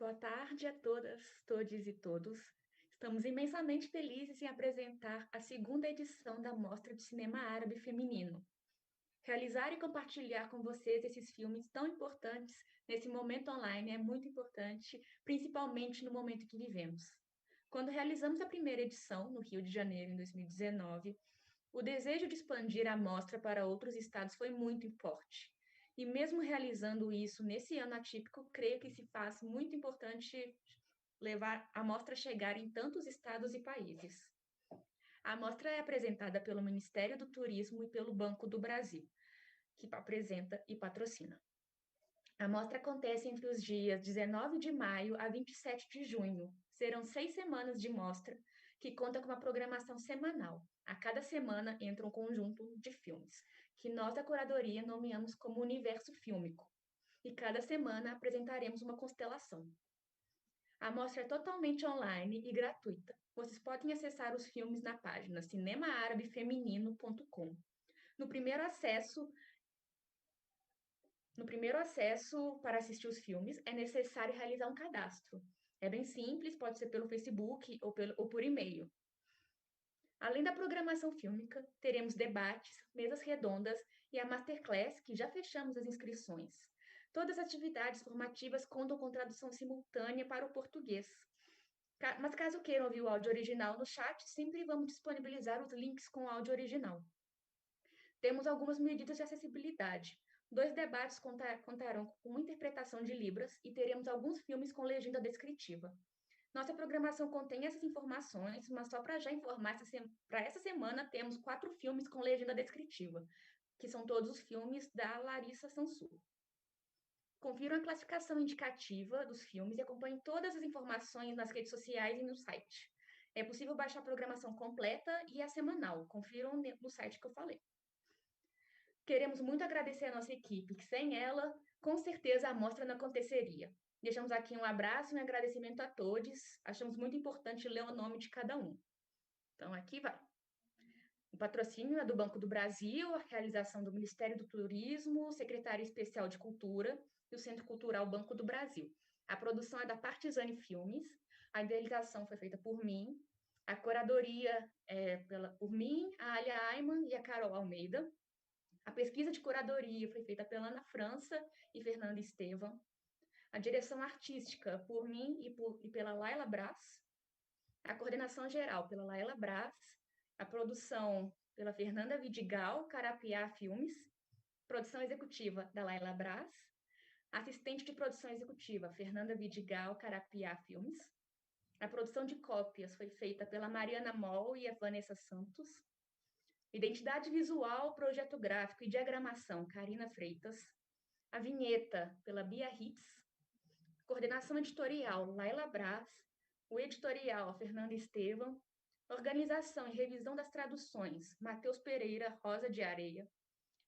Boa tarde a todas, todes e todos. Estamos imensamente felizes em apresentar a segunda edição da Mostra de Cinema Árabe Feminino. Realizar e compartilhar com vocês esses filmes tão importantes nesse momento online é muito importante, principalmente no momento que vivemos. Quando realizamos a primeira edição, no Rio de Janeiro, em 2019, o desejo de expandir a mostra para outros estados foi muito forte. E mesmo realizando isso nesse ano atípico, creio que se faz muito importante levar a mostra a chegar em tantos estados e países. A mostra é apresentada pelo Ministério do Turismo e pelo Banco do Brasil, que apresenta e patrocina. A mostra acontece entre os dias 19 de maio a 27 de junho. Serão 6 semanas de mostra, que conta com uma programação semanal. A cada semana entra um conjunto de filmes, que nós da curadoria nomeamos como universo fílmico. E cada semana apresentaremos uma constelação. A mostra é totalmente online e gratuita. Vocês podem acessar os filmes na página cinemaarabefeminino.com. No primeiro acesso, para assistir os filmes, é necessário realizar um cadastro. É bem simples, pode ser pelo Facebook ou por e-mail. Além da programação fílmica, teremos debates, mesas redondas e a Masterclass, que já fechamos as inscrições. Todas as atividades formativas contam com tradução simultânea para o português. Mas caso queiram ouvir o áudio original no chat, sempre vamos disponibilizar os links com o áudio original. Temos algumas medidas de acessibilidade. 2 debates contarão com interpretação de Libras e teremos alguns filmes com legenda descritiva. Nossa programação contém essas informações, mas só para já informar, para essa semana temos 4 filmes com legenda descritiva, que são todos os filmes da Larissa Sansur. Confiram a classificação indicativa dos filmes e acompanhem todas as informações nas redes sociais e no site. É possível baixar a programação completa e a semanal. Confiram no site que eu falei. Queremos muito agradecer a nossa equipe, que sem ela, com certeza a mostra não aconteceria. Deixamos aqui um abraço e um agradecimento a todos. Achamos muito importante ler o nome de cada um. Então, aqui vai. O patrocínio é do Banco do Brasil, a realização do Ministério do Turismo, Secretaria Especial de Cultura e o Centro Cultural Banco do Brasil. A produção é da Partizane Filmes, a idealização foi feita por mim, a curadoria é por mim, a Alia Ayman e a Carol Almeida. A pesquisa de curadoria foi feita pela Ana França e Fernanda Estevam. A direção artística por mim e pela Laila Brás. A coordenação geral pela Laila Brás. A produção pela Fernanda Vidigal, Carapiá Filmes. Produção executiva da Laila Brás. Assistente de produção executiva, Fernanda Vidigal, Carapiá Filmes. A produção de cópias foi feita pela Mariana Moll e a Vanessa Santos. Identidade visual, projeto gráfico e diagramação, Karina Freitas. A vinheta, pela Bia Hitz. Coordenação editorial, Laila Brás. O editorial, Fernanda Estevam. Organização e revisão das traduções, Matheus Pereira, Rosa de Areia.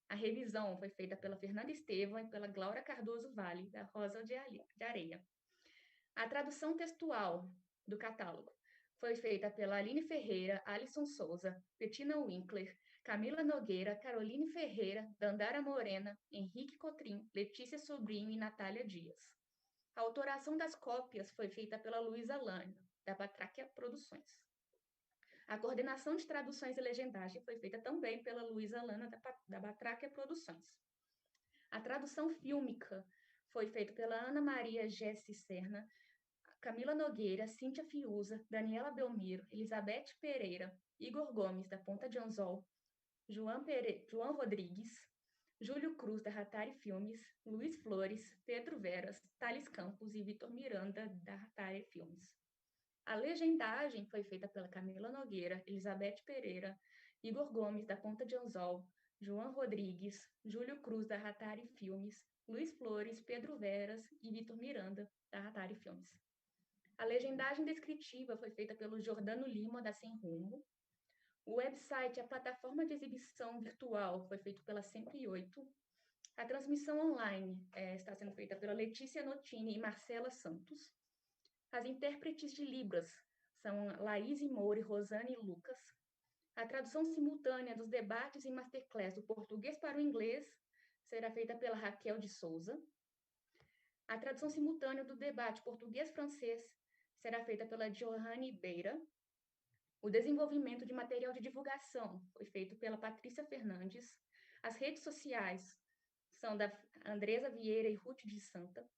A revisão foi feita pela Fernanda Estevam e pela Glaura Cardoso Vale, da Rosa de Areia. A tradução textual do catálogo foi feita pela Aline Ferreira, Alisson Souza, Bettina Winkler, Camila Nogueira, Caroline Ferreira, Dandara Morena, Henrique Cotrim, Letícia Sobrinho e Natália Dias. A autoração das cópias foi feita pela Luísa Lânio, da Batráquia Produções. A coordenação de traduções e legendagem foi feita também pela Luísa Lana, da Batráquia Produções. A tradução fílmica foi feita pela Ana Maria Gessi Serna, Camila Nogueira, Cíntia Fiuza, Daniela Belmiro, Elizabeth Pereira, Igor Gomes, da Ponta de Anzol, João Rodrigues, Júlio Cruz, da Ratari Filmes, Luiz Flores, Pedro Veras, Thales Campos e Vitor Miranda, da Ratari Filmes. A legendagem foi feita pela Camila Nogueira, Elizabeth Pereira, Igor Gomes, da Ponta de Anzol, João Rodrigues, Júlio Cruz, da Ratari Filmes, Luiz Flores, Pedro Veras e Vitor Miranda, da Ratari Filmes. A legendagem descritiva foi feita pelo Jordano Lima, da Sem Rumo. O website, a plataforma de exibição virtual, foi feito pela 108. A transmissão online está sendo feita pela Letícia Notini e Marcela Santos. As intérpretes de Libras são Laís Moura, Rosane e Lucas. A tradução simultânea dos debates e masterclass do português para o inglês será feita pela Raquel de Souza. A tradução simultânea do debate português-francês será feita pela Johanne Beira. O desenvolvimento de material de divulgação foi feito pela Patrícia Fernandes. As redes sociais são da Andresa Vieira e Ruth de Santa.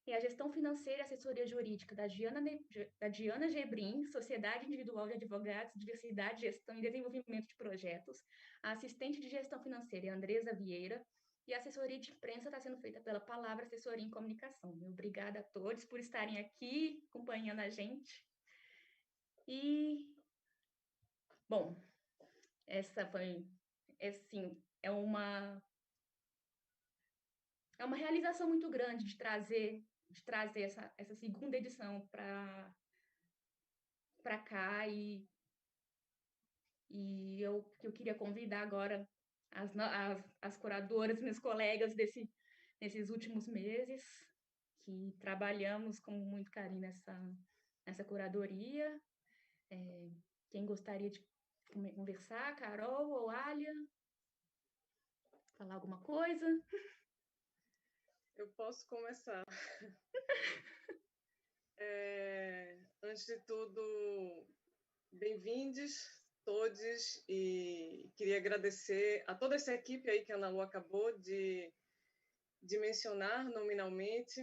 E a gestão financeira e assessoria jurídica da Diana Gebrim, Sociedade Individual de Advogados, Diversidade, Gestão e Desenvolvimento de Projetos. A assistente de gestão financeira é a Andresa Vieira. E a assessoria de imprensa está sendo feita pela Palavra Assessoria em Comunicação. Obrigada a todos por estarem aqui acompanhando a gente. E, bom, essa foi, assim, é uma realização muito grande de trazer essa segunda edição para cá, e eu queria convidar agora as curadoras, meus colegas nesses últimos meses, que trabalhamos com muito carinho nessa curadoria. Quem gostaria de conversar, Carol ou Alia? Falar alguma coisa? Eu posso começar. Antes de tudo, bem-vindos todos, e queria agradecer a toda essa equipe aí que a Analu acabou de mencionar nominalmente,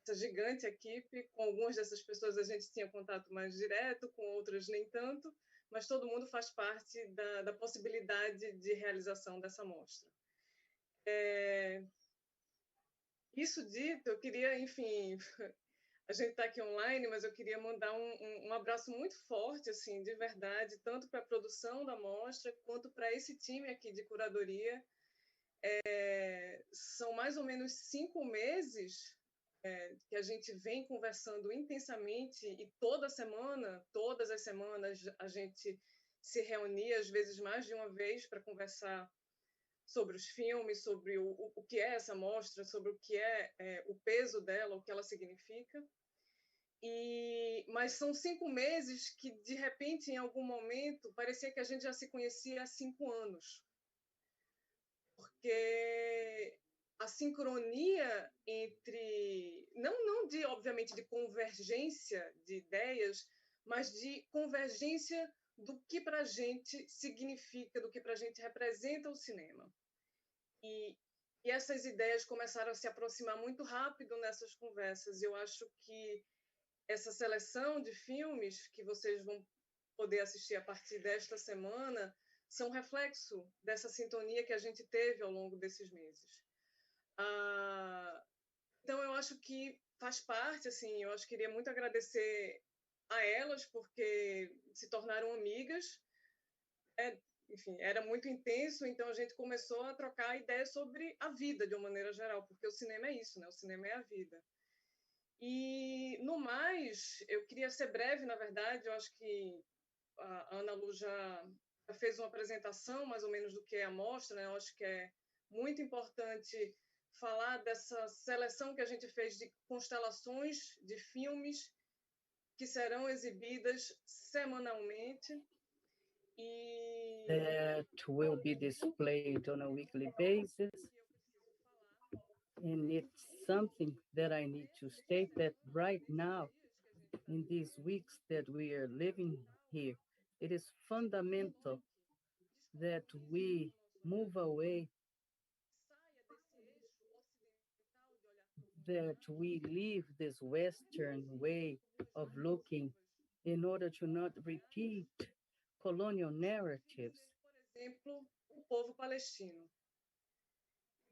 essa gigante equipe. Com algumas dessas pessoas a gente tinha contato mais direto, com outras nem tanto, mas todo mundo faz parte da possibilidade de realização dessa mostra. Isso dito, eu queria, enfim, a gente está aqui online, mas eu queria mandar um abraço muito forte, assim, de verdade, tanto para a produção da mostra, quanto para esse time aqui de curadoria. São mais ou menos 5 meses que a gente vem conversando intensamente, e todas as semanas, a gente se reunia, às vezes mais de uma vez, para conversar sobre os filmes, sobre o que é essa mostra, sobre o que é o peso dela, o que ela significa. Mas são 5 meses que, de repente, em algum momento, parecia que a gente já se conhecia há 5 anos. Porque a sincronia entre, não de, obviamente, de convergência de ideias, mas de convergência do que para a gente significa, do que para a gente representa o cinema. E essas ideias começaram a se aproximar muito rápido nessas conversas. Eu acho que essa seleção de filmes que vocês vão poder assistir a partir desta semana são reflexo dessa sintonia que a gente teve ao longo desses meses. Então, eu acho que faz parte, assim, eu acho que queria muito agradecer a elas, porque se tornaram amigas. Enfim, era muito intenso, então a gente começou a trocar ideias sobre a vida, de uma maneira geral, porque o cinema é isso, né? O cinema é a vida. E, no mais, eu queria ser breve, na verdade. Eu acho que a Ana Lu já fez uma apresentação, mais ou menos, do que é a mostra, né? Eu acho que é muito importante falar dessa seleção que a gente fez de constelações de filmes que serão exibidas semanalmente. That will be displayed on a weekly basis. And it's something that I need to state, that right now, in these weeks that we are living here, it is fundamental that we move away, that we leave this Western way of looking in order to not repeat colonial narratives. Por exemplo, o povo palestino.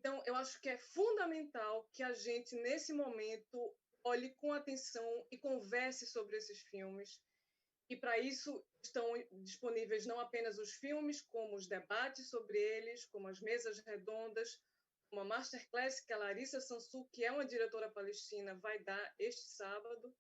Então, eu acho que é fundamental que a gente, nesse momento, olhe com atenção e converse sobre esses filmes. E, para isso, estão disponíveis não apenas os filmes, como os debates sobre eles, como as mesas redondas, uma masterclass que a Larissa Sansu, que é uma diretora palestina, vai dar este sábado.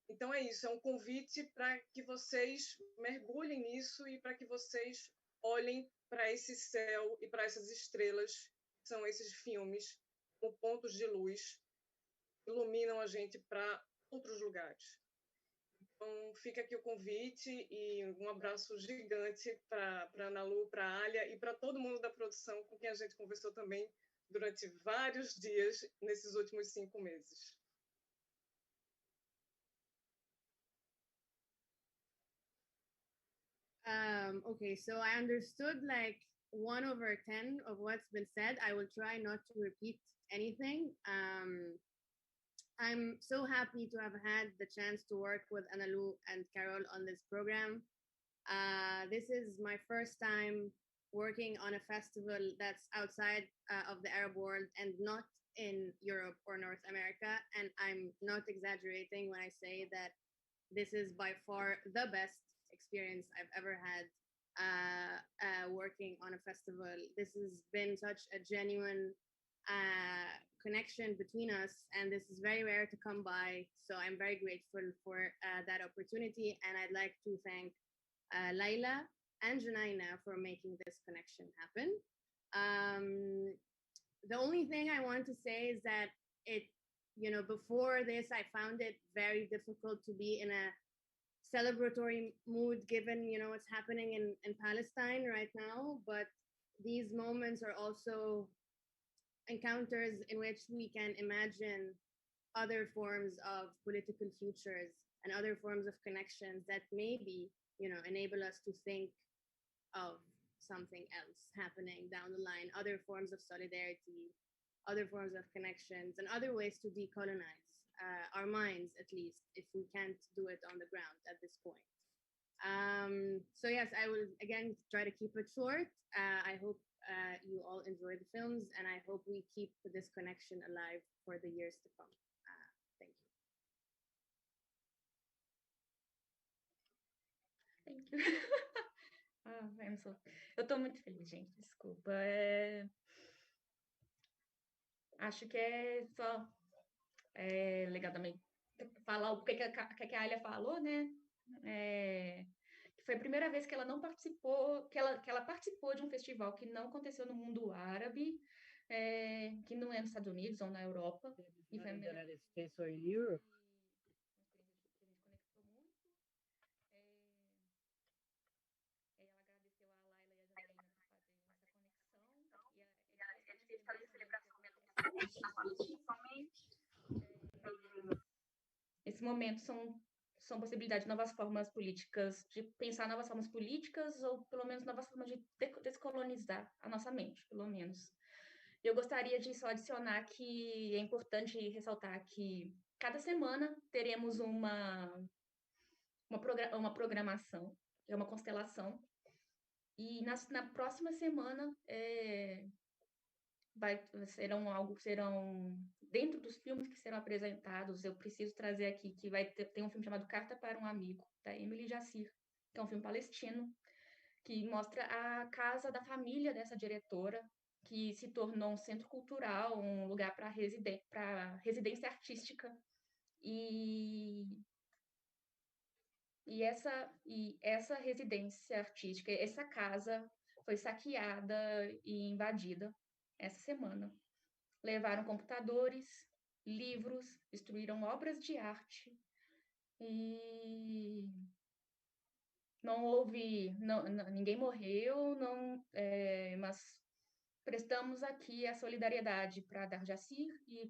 Então, é isso, é um convite para que vocês mergulhem nisso e para que vocês olhem para esse céu e para essas estrelas, que são esses filmes, como pontos de luz, que iluminam a gente para outros lugares. Então, fica aqui o convite e um abraço gigante para a Ana Lu, para a Alia e para todo mundo da produção com quem a gente conversou também durante vários dias nesses últimos 5 meses. Okay, so I understood like 1/10 of what's been said. I will try not to repeat anything. I'm so happy to have had the chance to work with Analu and Carol on this program. This is my first time working on a festival that's outside of the Arab world and not in Europe or North America. And I'm not exaggerating when I say that this is by far the best experience I've ever had working on a festival. This has been such a genuine connection between us, and this is very rare to come by. So I'm very grateful for that opportunity, and I'd like to thank Laila and Junaina for making this connection happen. The only thing I want to say is that before this, I found it very difficult to be in a celebratory mood given, what's happening in Palestine right now. But these moments are also encounters in which we can imagine other forms of political futures and other forms of connections that maybe, enable us to think of something else happening down the line, other forms of solidarity, other forms of connections, and other ways to decolonize our minds, at least, if we can't do it on the ground at this point. So yes, I will again try to keep it short. I hope you all enjoy the films, and I hope we keep this connection alive for the years to come. Thank you. Thank you. Eu tô muito feliz, gente, desculpa. Acho que é só legal também falar o que a Alia falou, né? Foi a primeira vez que ela não participou, que ela participou de um festival que não aconteceu no mundo árabe, que não é nos Estados Unidos ou na Europa. E foi in the United States or in Europe. Esse momento são possibilidades de novas formas políticas, de pensar novas formas políticas, ou pelo menos novas formas de descolonizar a nossa mente, pelo menos. Eu gostaria de só adicionar que é importante ressaltar que cada semana teremos uma programação, uma constelação, e na próxima semana serão dentro dos filmes que serão apresentados. Eu preciso trazer aqui que tem um filme chamado Carta para um Amigo, da Emily Jassir, que é um filme palestino, que mostra a casa da família dessa diretora, que se tornou um centro cultural, um lugar para residência artística. E essa residência artística, essa casa foi saqueada e invadida essa semana. Levaram computadores, livros, destruíram obras de arte e ninguém morreu, mas prestamos aqui a solidariedade para Dar Jassir e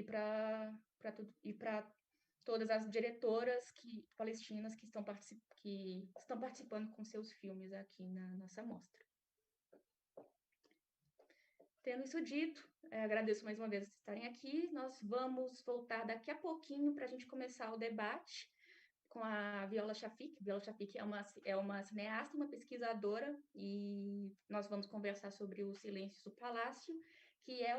para todas as diretoras palestinas que estão participando com seus filmes aqui na nossa mostra. Tendo isso dito, agradeço mais uma vez por estarem aqui. Nós vamos voltar daqui a pouquinho para a gente começar o debate com a Viola Shafik. Viola Shafik é uma cineasta, uma pesquisadora, e nós vamos conversar sobre os Silêncios do Palácio, que é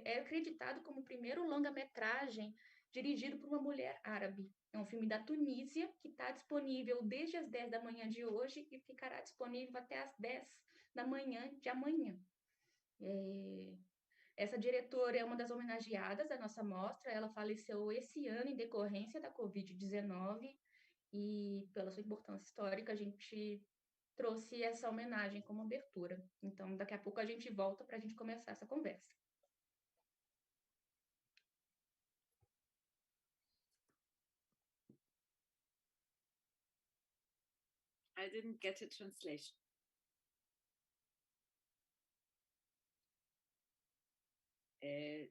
é acreditado como o primeiro longa-metragem dirigido por uma mulher árabe. É um filme da Tunísia, que está disponível desde as 10 da manhã de hoje e ficará disponível até as 10 da manhã de amanhã. Essa diretora é uma das homenageadas da nossa mostra. Ela faleceu esse ano em decorrência da Covid-19, e pela sua importância histórica a gente trouxe essa homenagem como abertura. Então, daqui a pouco a gente volta para a gente começar essa conversa. I didn't get a translation. é,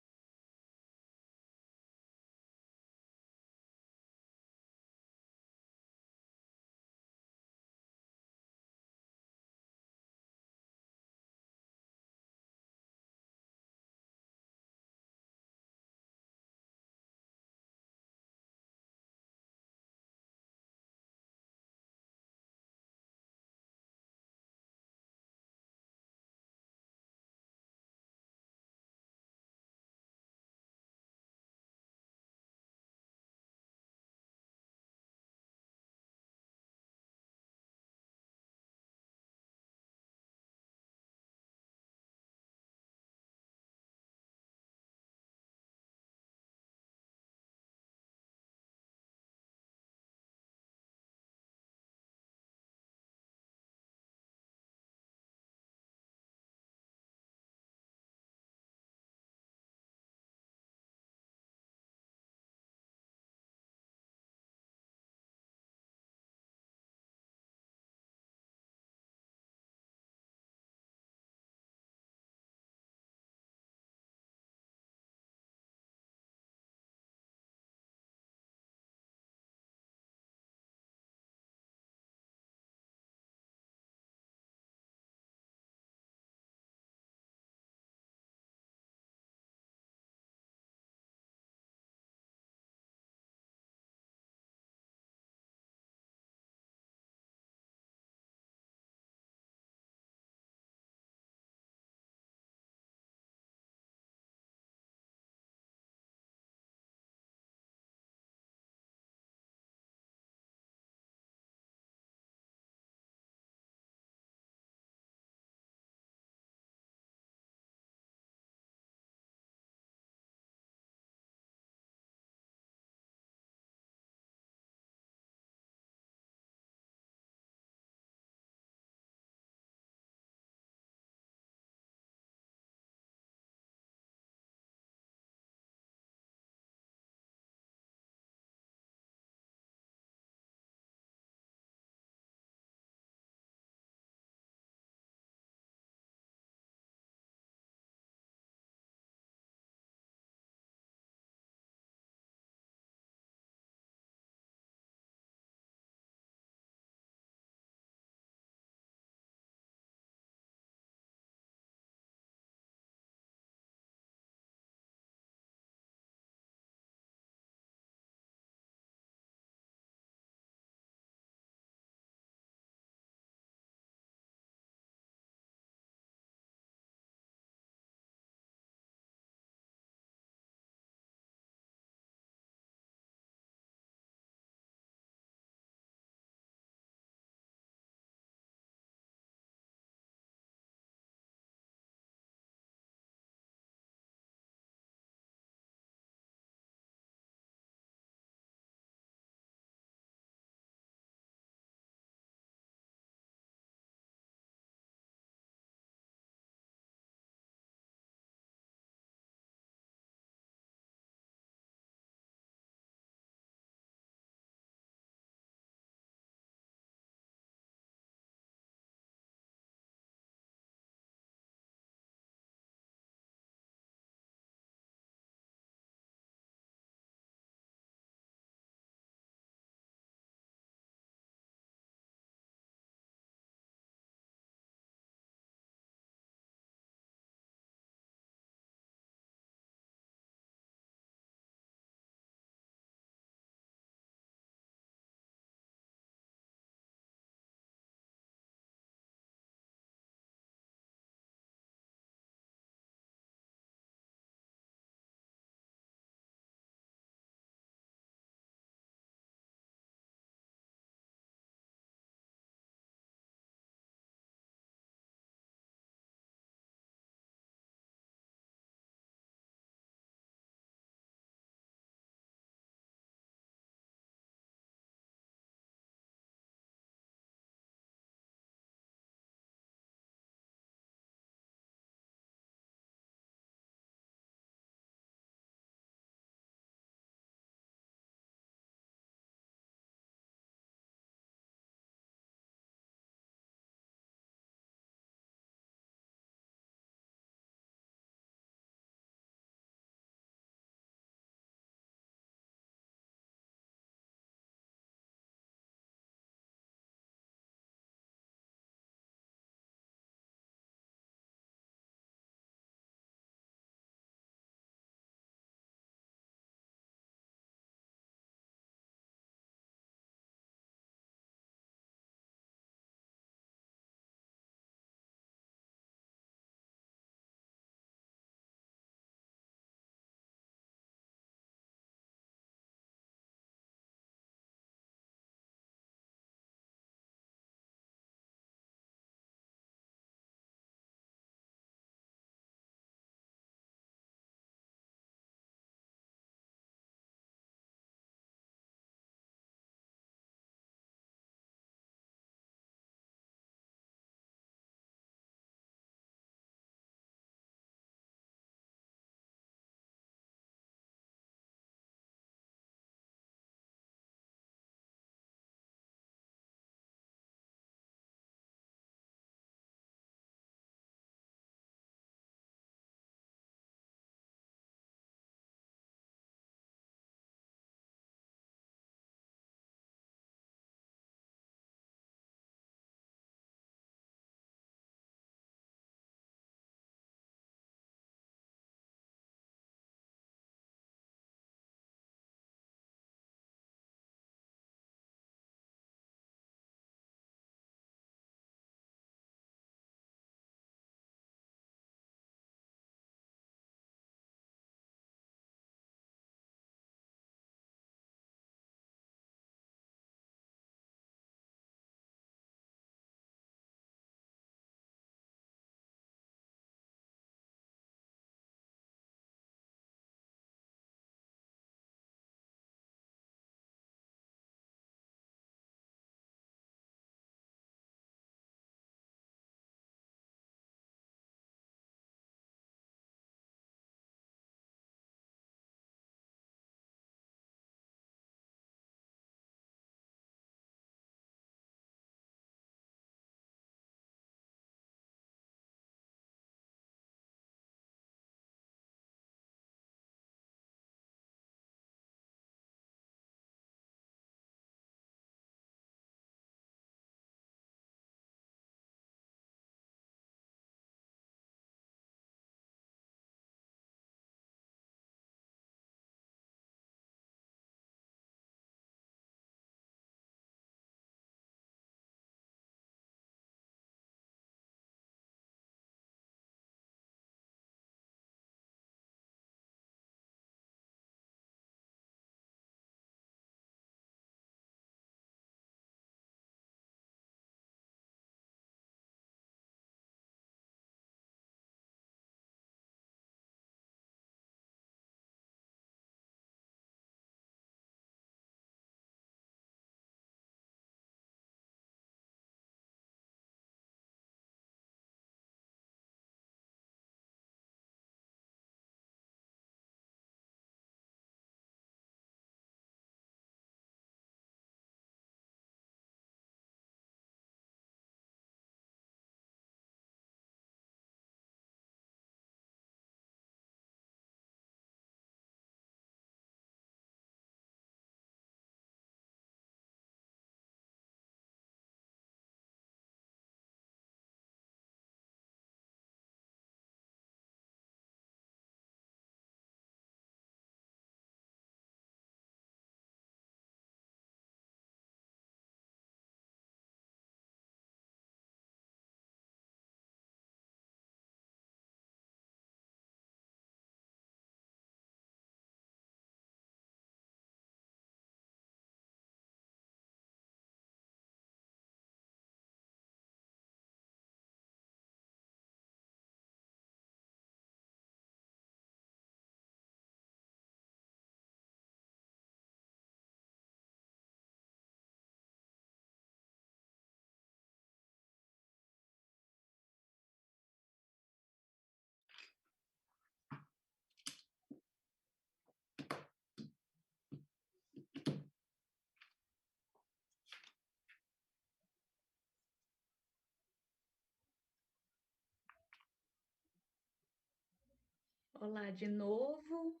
Olá de novo.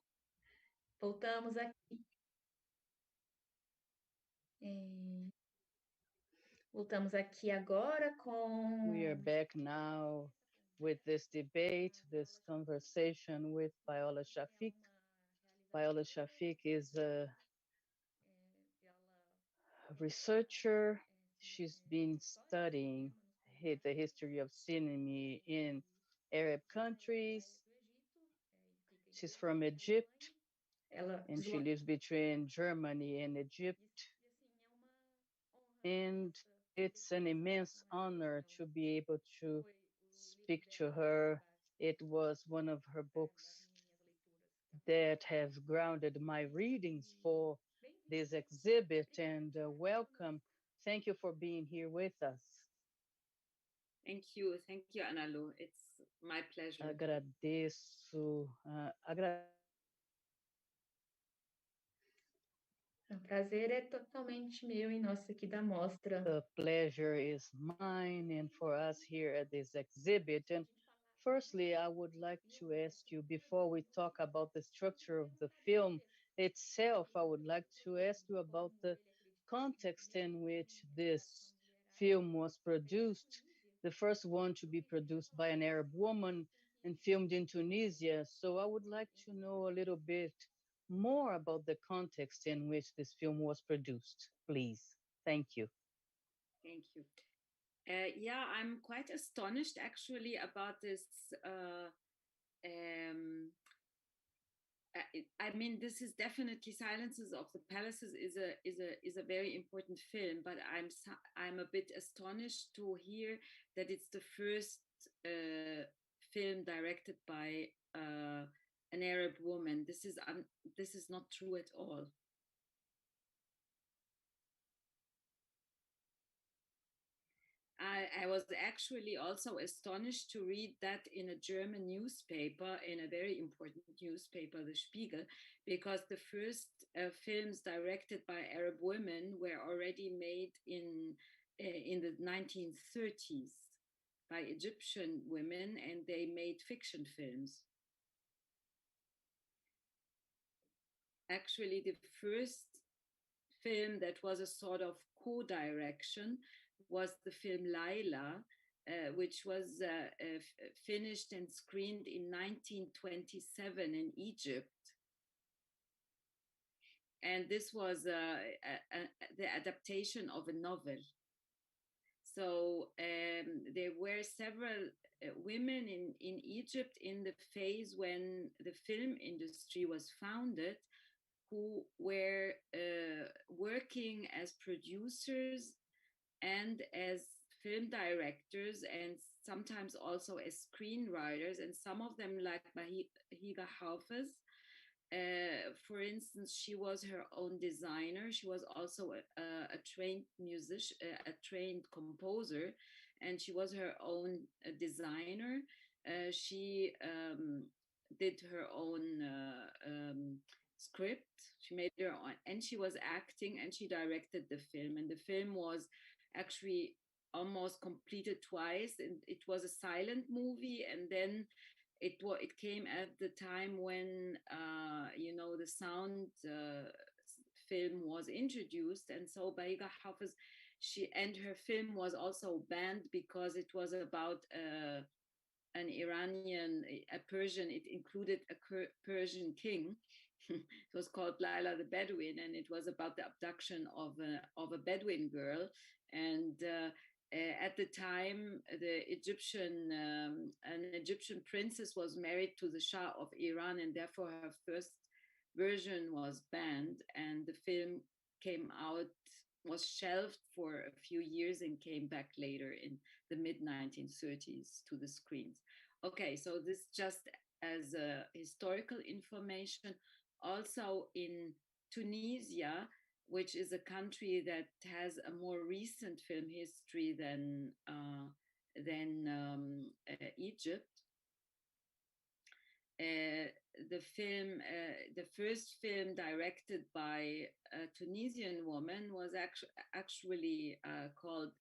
Voltamos aqui. Voltamos aqui agora com... We are back now with this debate, this conversation with Viola Shafik. Viola Shafik is a researcher. She's been studying the history of cinema in Arab countries. She's from Egypt, and she lives between Germany and Egypt. And it's an immense honor to be able to speak to her. It was one of her books that has grounded my readings for this exhibit, and welcome. Thank you for being here with us. Thank you, Analu. It's my pleasure. Agradeço. O prazer é totalmente meu e nosso aqui da mostra. The pleasure is mine and for us here at this exhibit. And firstly, I would like to ask you, before we talk about the structure of the film itself, I would like to ask you about the context in which this film was produced, the first one to be produced by an Arab woman and filmed in Tunisia. So I would like to know a little bit more about the context in which this film was produced, please. Thank you. Thank you. Yeah, I'm quite astonished actually about this. I mean, this is definitely Silences of the Palaces is a very important film, but I'm a bit astonished to hear that it's the first film directed by an Arab woman. This is not true at all. I was actually also astonished to read that in a German newspaper, in a very important newspaper, The Spiegel, because the first films directed by Arab women were already made in the 1930s by Egyptian women, and they made fiction films. Actually, the first film that was a sort of co-direction was the film Laila, which was finished and screened in 1927 in Egypt. And this was the adaptation of a novel. So there were several women in Egypt in the phase when the film industry was founded, who were working as producers and as film directors, and sometimes also as screenwriters. And some of them, like Bahiga Hafez, for instance, she was her own designer. She was also a trained musician, a trained composer, and she was her own designer. She did her own script. She made her own, and she was acting, and she directed the film. And the film was actually almost completed twice, and it was a silent movie, and then it came at the time when the sound film was introduced. And so Bahiga Hafez, her film was also banned because it was about an Iranian, a Persian. It included a Persian king. It was called Laila the Bedouin, and it was about the abduction of a Bedouin girl. And at the time, an Egyptian princess was married to the Shah of Iran, and therefore her first version was banned. And the film was shelved for a few years and came back later in the mid-1930s to the screens. Okay, so this just as historical information. Also in Tunisia, which is a country that has a more recent film history than Egypt. The first film directed by a Tunisian woman was actually called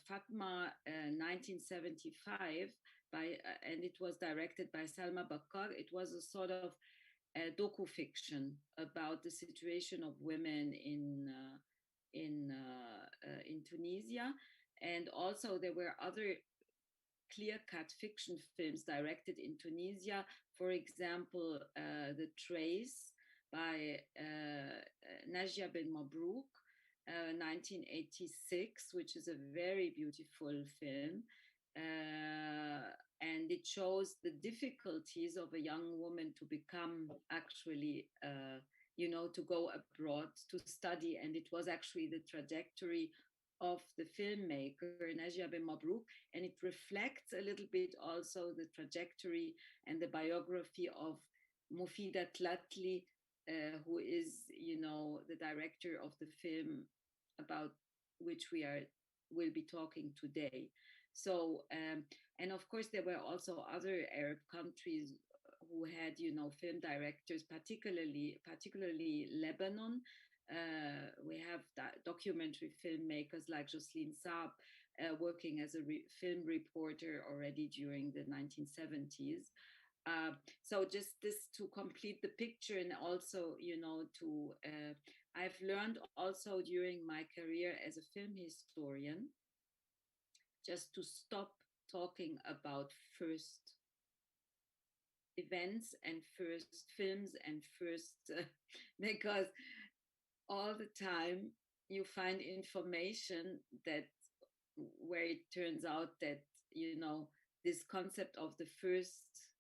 Fatma 1975 and it was directed by Salma Bakar. It was a sort of docu-fiction about the situation of women in Tunisia, and also there were other clear-cut fiction films directed in Tunisia. For example, The Trace by Najia Ben Mabrouk, 1986, which is a very beautiful film. And it shows the difficulties of a young woman to become actually, to go abroad to study. And it was actually the trajectory of the filmmaker, Najia Ben Mabrouk. And it reflects a little bit also the trajectory and the biography of Moufida Tlatli, who is, the director of the film about which will be talking today. So, and of course, there were also other Arab countries who had, film directors, particularly Lebanon. We have documentary filmmakers like Jocelyn Saab working as a film reporter already during the 1970s. So just this to complete the picture, and also, I've learned also during my career as a film historian, just to stop talking about first events and first films and first, because all the time you find information where it turns out that, this concept of the first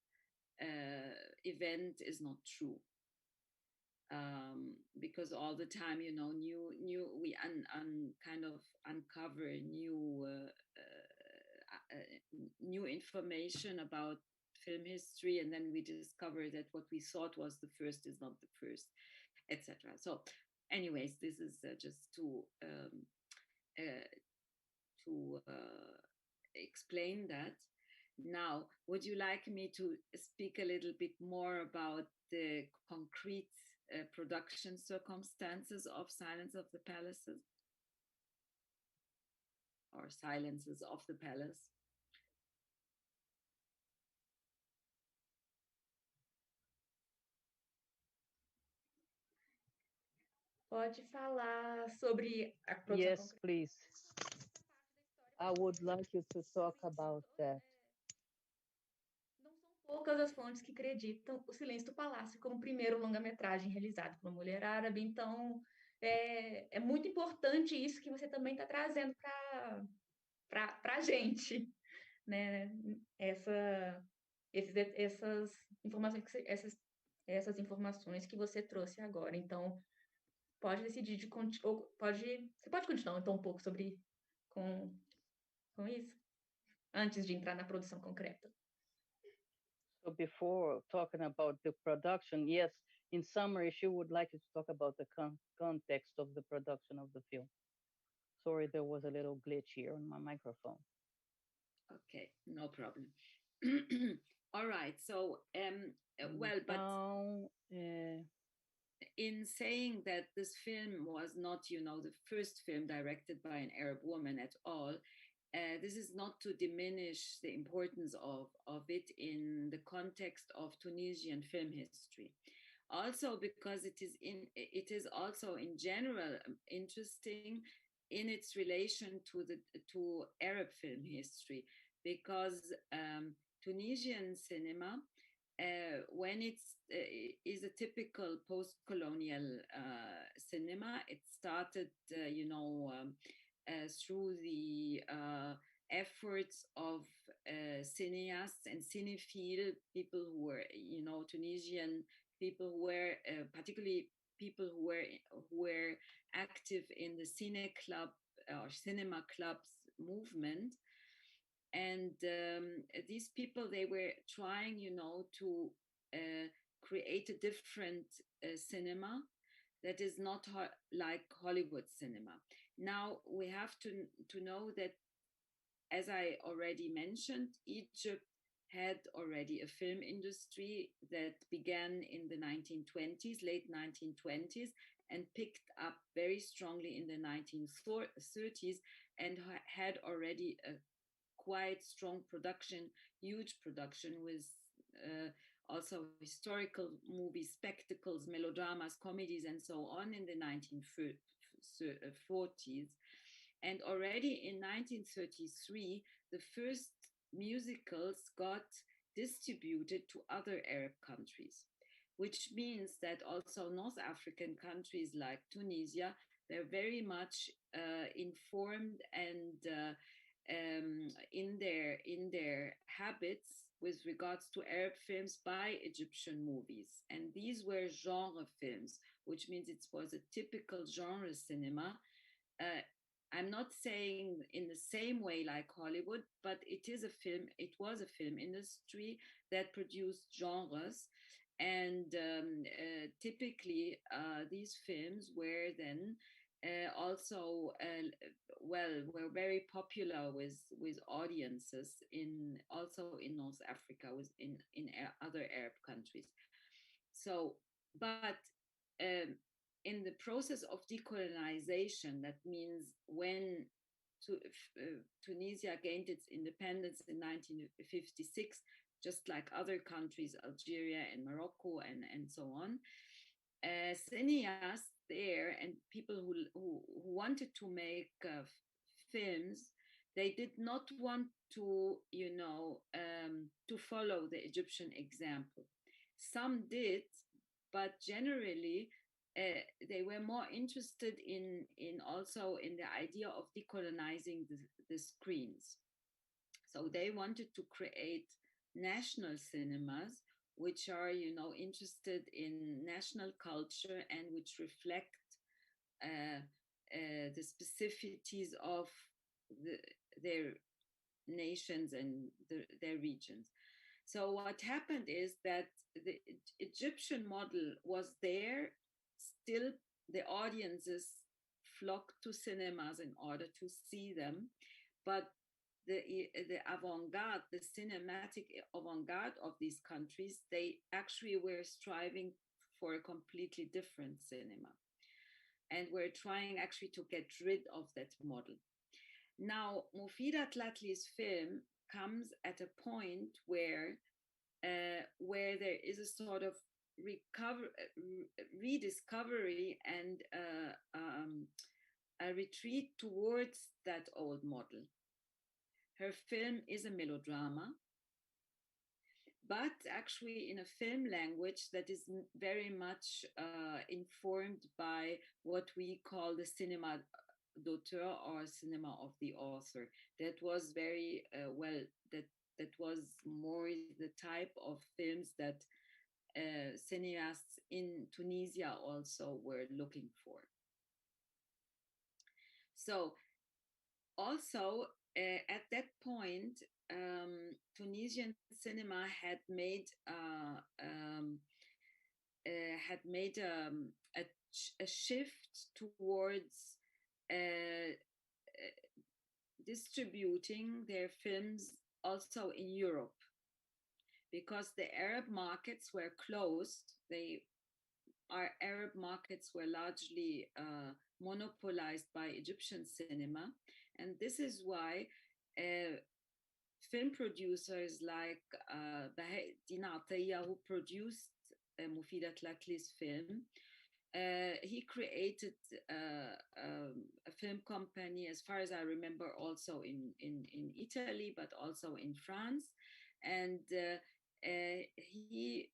event is not true. Because all the time, we kind of uncover new information about film history, and then we discover that what we thought was the first is not the first, etc. So, anyways, this is just to explain that. Now, would you like me to speak a little bit more about the concrete production circumstances of Silence of the Palaces, or Silences of the Palace? Pode falar sobre a produção. Yes, please. I would like you to talk about that. Não são poucas as fontes que acreditam O Silêncio do Palácio como o primeiro longa-metragem realizado por uma mulher árabe, então é muito importante isso que você também está trazendo para a gente, né? Essas informações que você trouxe agora. Então, pode decidir você pode continuar então um pouco com isso, antes de entrar na produção concreta. So before talking about the production, yes, in summary, she would like you to talk about the context of the production of the film. Sorry, there was a little glitch here on my microphone. Okay, no problem. All right, so, in saying that this film was not, the first film directed by an Arab woman at all, this is not to diminish the importance of it in the context of Tunisian film history. Also, because it is also in general interesting in its relation to Arab film history, because Tunisian cinema, when it is a typical post-colonial cinema, it started, through the efforts of cineasts and cinephile people who were, Tunisian people who were particularly people who were active in the cine club or cinema clubs movement. And these people, they were trying, to create a different cinema that is not like Hollywood cinema. Now, we have to know that, as I already mentioned, Egypt had already a film industry that began in the 1920s, late 1920s, and picked up very strongly in the 1930s and had already a quite strong production, huge production with also historical movies, spectacles, melodramas, comedies, and so on in the 1940s. And already in 1933, the first musicals got distributed to other Arab countries, which means that also North African countries like Tunisia, they're very much informed and in their habits with regards to Arab films by Egyptian movies. And these were genre films, which means it was a typical genre cinema. I'm not saying in the same way like Hollywood, but it was a film industry that produced genres. And typically these films were then also were very popular with audiences also in North Africa, in other Arab countries. So, but in the process of decolonization, that means when Tunisia gained its independence in 1956, just like other countries, Algeria and Morocco and so on, cineasts there and people who wanted to make films, they did not want to, to follow the Egyptian example. Some did, but generally they were more interested in also in the idea of decolonizing the screens. So they wanted to create national cinemas which are, interested in national culture and which reflect the specificities of their nations and their regions. So what happened is that the Egyptian model was there. Still, the audiences flocked to cinemas in order to see them, but the avant-garde, the cinematic avant-garde of these countries, they actually were striving for a completely different cinema. And we're trying actually to get rid of that model. Now, Moufida Tlatli's film comes at a point where there is a sort of rediscovery and a retreat towards that old model. Her film is a melodrama, but actually in a film language that is very much informed by what we call the cinema d'auteur or cinema of the author. That was very that was more the type of films that cineasts in Tunisia also were looking for. So also at that point, Tunisian cinema had made a shift towards distributing their films also in Europe, because the Arab markets were closed. Our Arab markets were largely monopolized by Egyptian cinema. And this is why film producers like Bahauddin Atiyah, who produced Moufida Tlatli's film, he created a film company, as far as I remember, also in Italy, but also in France. And he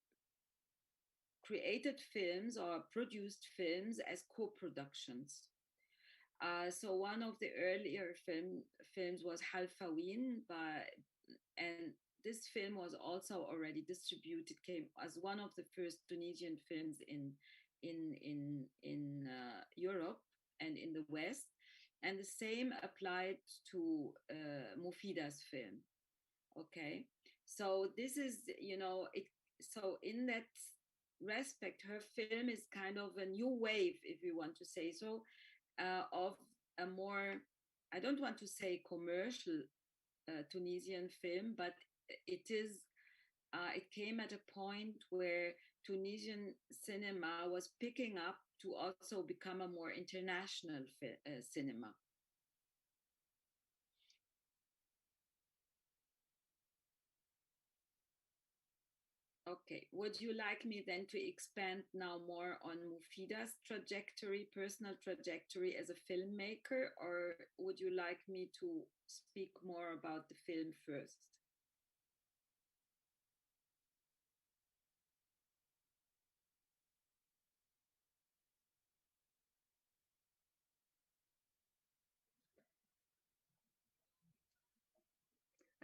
created films or produced films as co-productions. So one of the earlier films was Halfawin, and this film was also already distributed, came as one of the first Tunisian films in Europe and in the West, and the same applied to Moufida's film. Okay, so this is, so in that respect, her film is kind of a new wave, if you want to say so, of a more, I don't want to say commercial Tunisian film, but it is it came at a point where Tunisian cinema was picking up to also become a more international cinema. Okay, would you like me then to expand now more on Moufida's trajectory, personal trajectory as a filmmaker, or would you like me to speak more about the film first?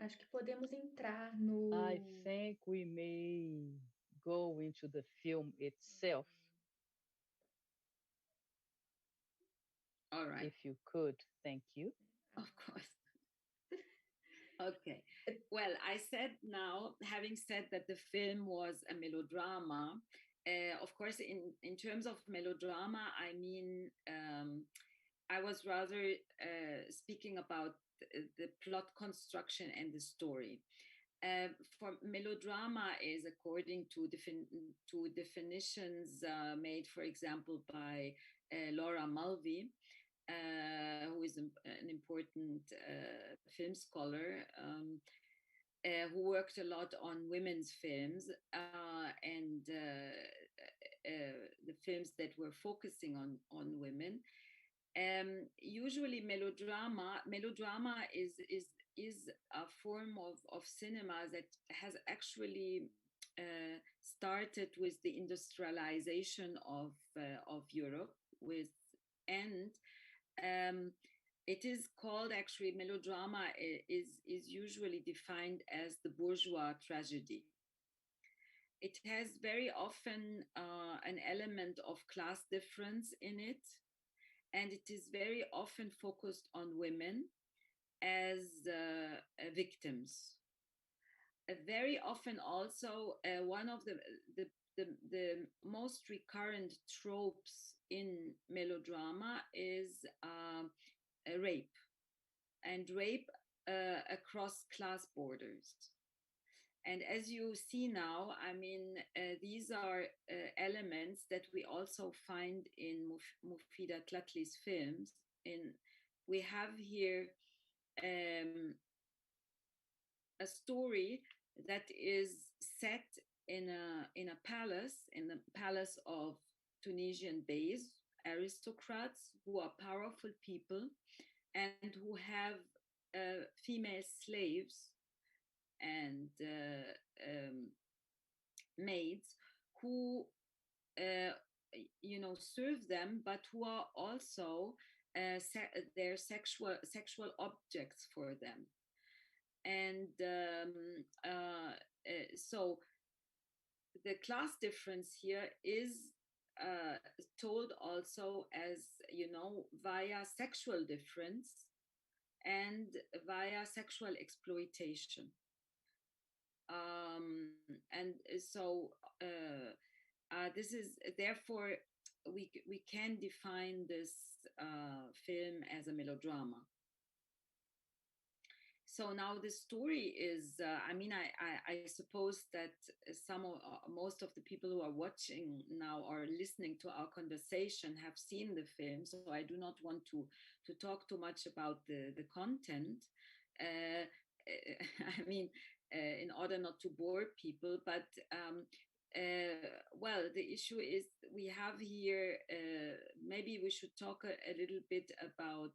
Acho que podemos entrar no... I think we may go into the film itself. All right. If you could, thank you. Of course. Okay. Well, I said now, having said that the film was a melodrama, of course, in terms of melodrama, I mean, I was rather speaking about the plot construction and the story. For melodrama is according to definitions made, for example, by Laura Mulvey, who is an important film scholar, who worked a lot on women's films and the films that were focusing on women. Usually melodrama is a form of cinema that has actually started with the industrialization of Europe, it is called, actually, melodrama is usually defined as the bourgeois tragedy. It has very often an element of class difference in it, and it is very often focused on women as victims. Very often also, one of the most recurrent tropes in melodrama is rape, and rape across class borders. And as you see now, I mean, these are elements that we also find in Moufida Tlatli's films. We have here a story that is set in a palace, in the palace of Tunisian beys, aristocrats who are powerful people and who have female slaves and maids who serve them, but who are also their sexual objects for them. And so the class difference here is told also as, via sexual difference and via sexual exploitation. And so this is, therefore, we can define this film as a melodrama. So now the story is, I suppose that most of the people who are watching now or listening to our conversation have seen the film, so I do not want to talk too much about the content. In order not to bore people, but well, the issue is we have here, maybe we should talk a little bit about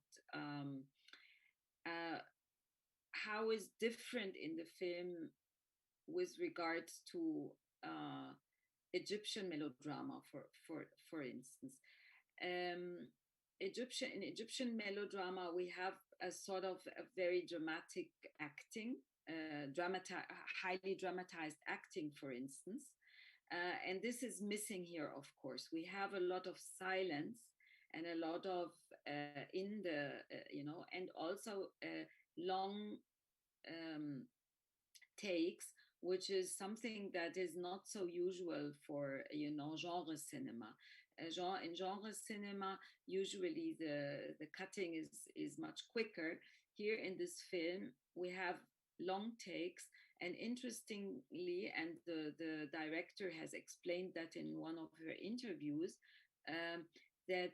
how is different in the film with regards to Egyptian melodrama, for instance. In Egyptian melodrama, we have a sort of a very dramatic acting, highly dramatized acting, for instance. And this is missing here, of course. We have a lot of silence and a lot of and also long takes, which is something that is not so usual for genre cinema. In genre cinema, usually the cutting is much quicker. Here in this film, we have long takes, And interestingly, and the director has explained that in one of her interviews, that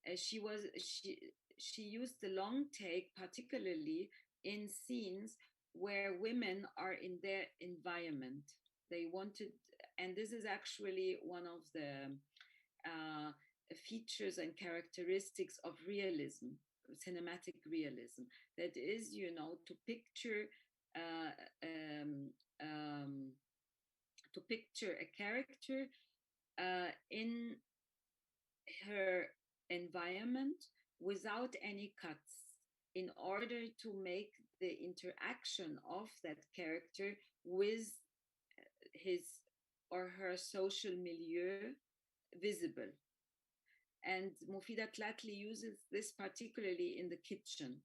she used the long take particularly in scenes where women are in their environment. They wanted, and this is actually one of the features and characteristics of realism, cinematic realism, that is, you know, to picture a character in her environment without any cuts, in order to make the interaction of that character with his or her social milieu visible. And Moufida Tlatli uses this particularly in the kitchen.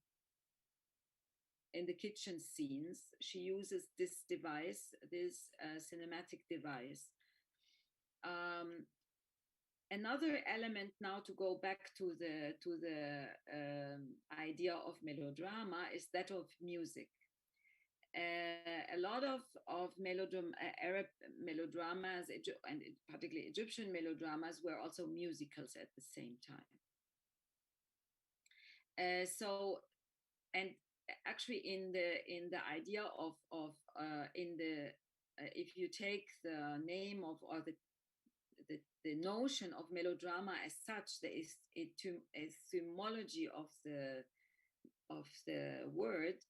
In the kitchen scenes, she uses this device, this cinematic device. Another element, now to go back to the idea of melodrama, is that of music. A lot of Arab melodramas, and particularly Egyptian melodramas, were also musicals at the same time. And actually, in the idea of if you take the name of, or the notion of melodrama as such, there is a etymology of the word.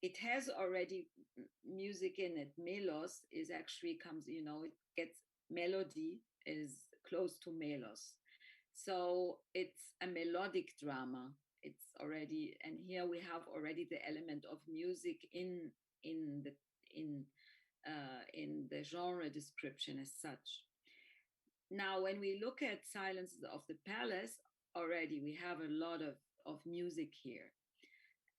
It has already music in it. Melos is actually comes, you know, it gets, melody is close to melos. So it's a melodic drama. It's already, and here we have already the element of music in the genre description as such. Now, when we look at Silences of the Palace, already we have a lot of music here.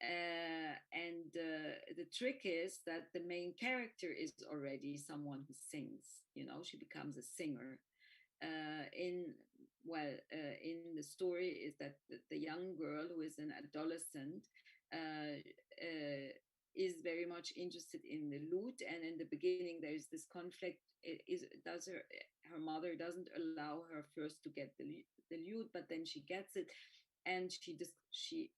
And the trick is that the main character is already someone who sings, you know, she becomes a singer. In the story is that the young girl, who is an adolescent, is very much interested in the lute, and in the beginning there is this conflict. Her mother doesn't allow her first to get the lute, but then she gets it, and she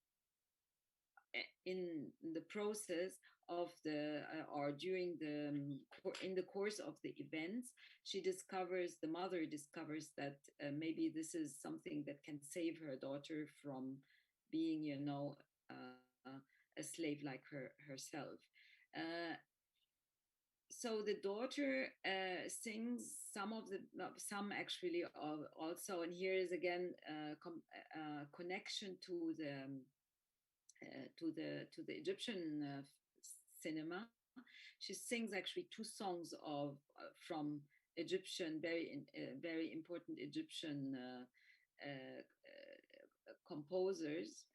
in the process of in the course of the events, the mother discovers that maybe this is something that can save her daughter from being, you know, a slave like herself. So the daughter sings some actually also, and here is again connection to the Egyptian cinema. She sings actually two songs from Egyptian, very important Egyptian composers.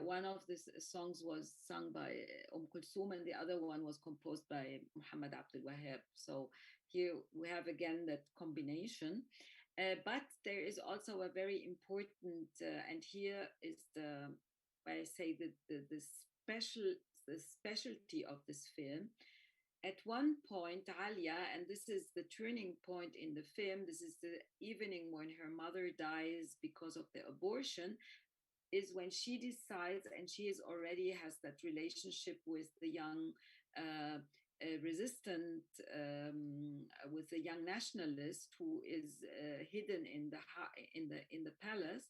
One of these songs was sung by Kulthum, and the other one was composed by Muhammad Abdul Wahab. So here we have again that combination. But there is also a very important, and here is I say the specialty of this film. At one point, Alia, and this is the turning point in the film, this is the evening when her mother dies because of the abortion, is when she decides, and she already has that relationship with the young resistant, with the young nationalist who is hidden in the palace,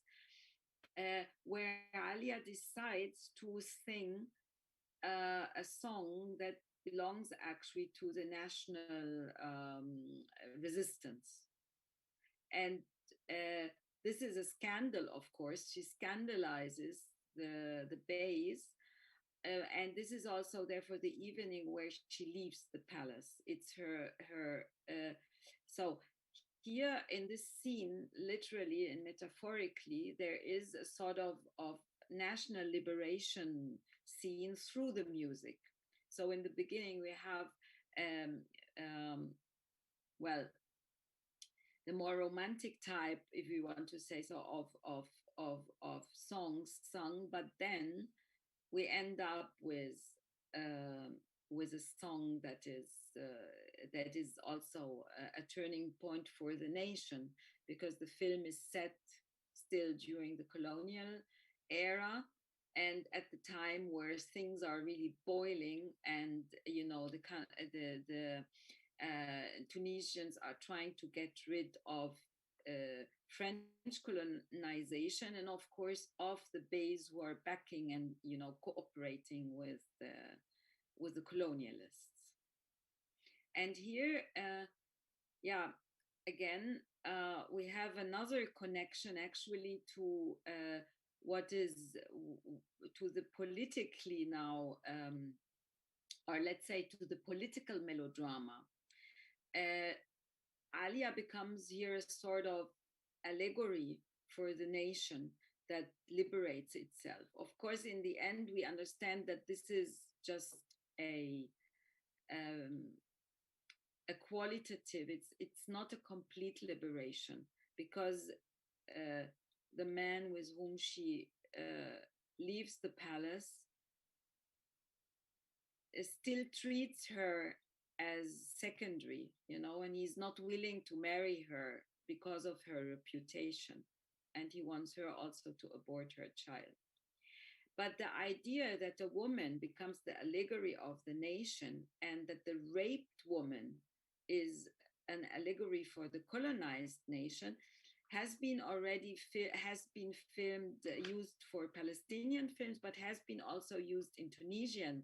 where Alia decides to sing a song that belongs actually to the national resistance. And this is a scandal, of course. She scandalizes the base. And this is also therefore the evening where she leaves the palace. It's her so here in this scene, literally and metaphorically, there is a sort of national liberation scene through the music. So in the beginning, we have, the more romantic type, if we want to say so, of songs sung, but then we end up with with a song that is also a turning point for the nation, because the film is set still during the colonial era, and at the time where things are really boiling, and the Tunisians are trying to get rid of French colonization, and of course of the Beys who are backing and cooperating with the colonialists. And here, again, we have another connection actually to what is to the politically now, or let's say to the political melodrama. Alia becomes here a sort of allegory for the nation that liberates itself. Of course, in the end, we understand that this is just a qualitative. It's not a complete liberation, because the man with whom she leaves the palace still treats her as secondary, and he's not willing to marry her because of her reputation, and he wants her also to abort her child. But the idea that a woman becomes the allegory of the nation, and that the raped woman is an allegory for the colonized nation, has been filmed, used for Palestinian films, but has been also used in Tunisian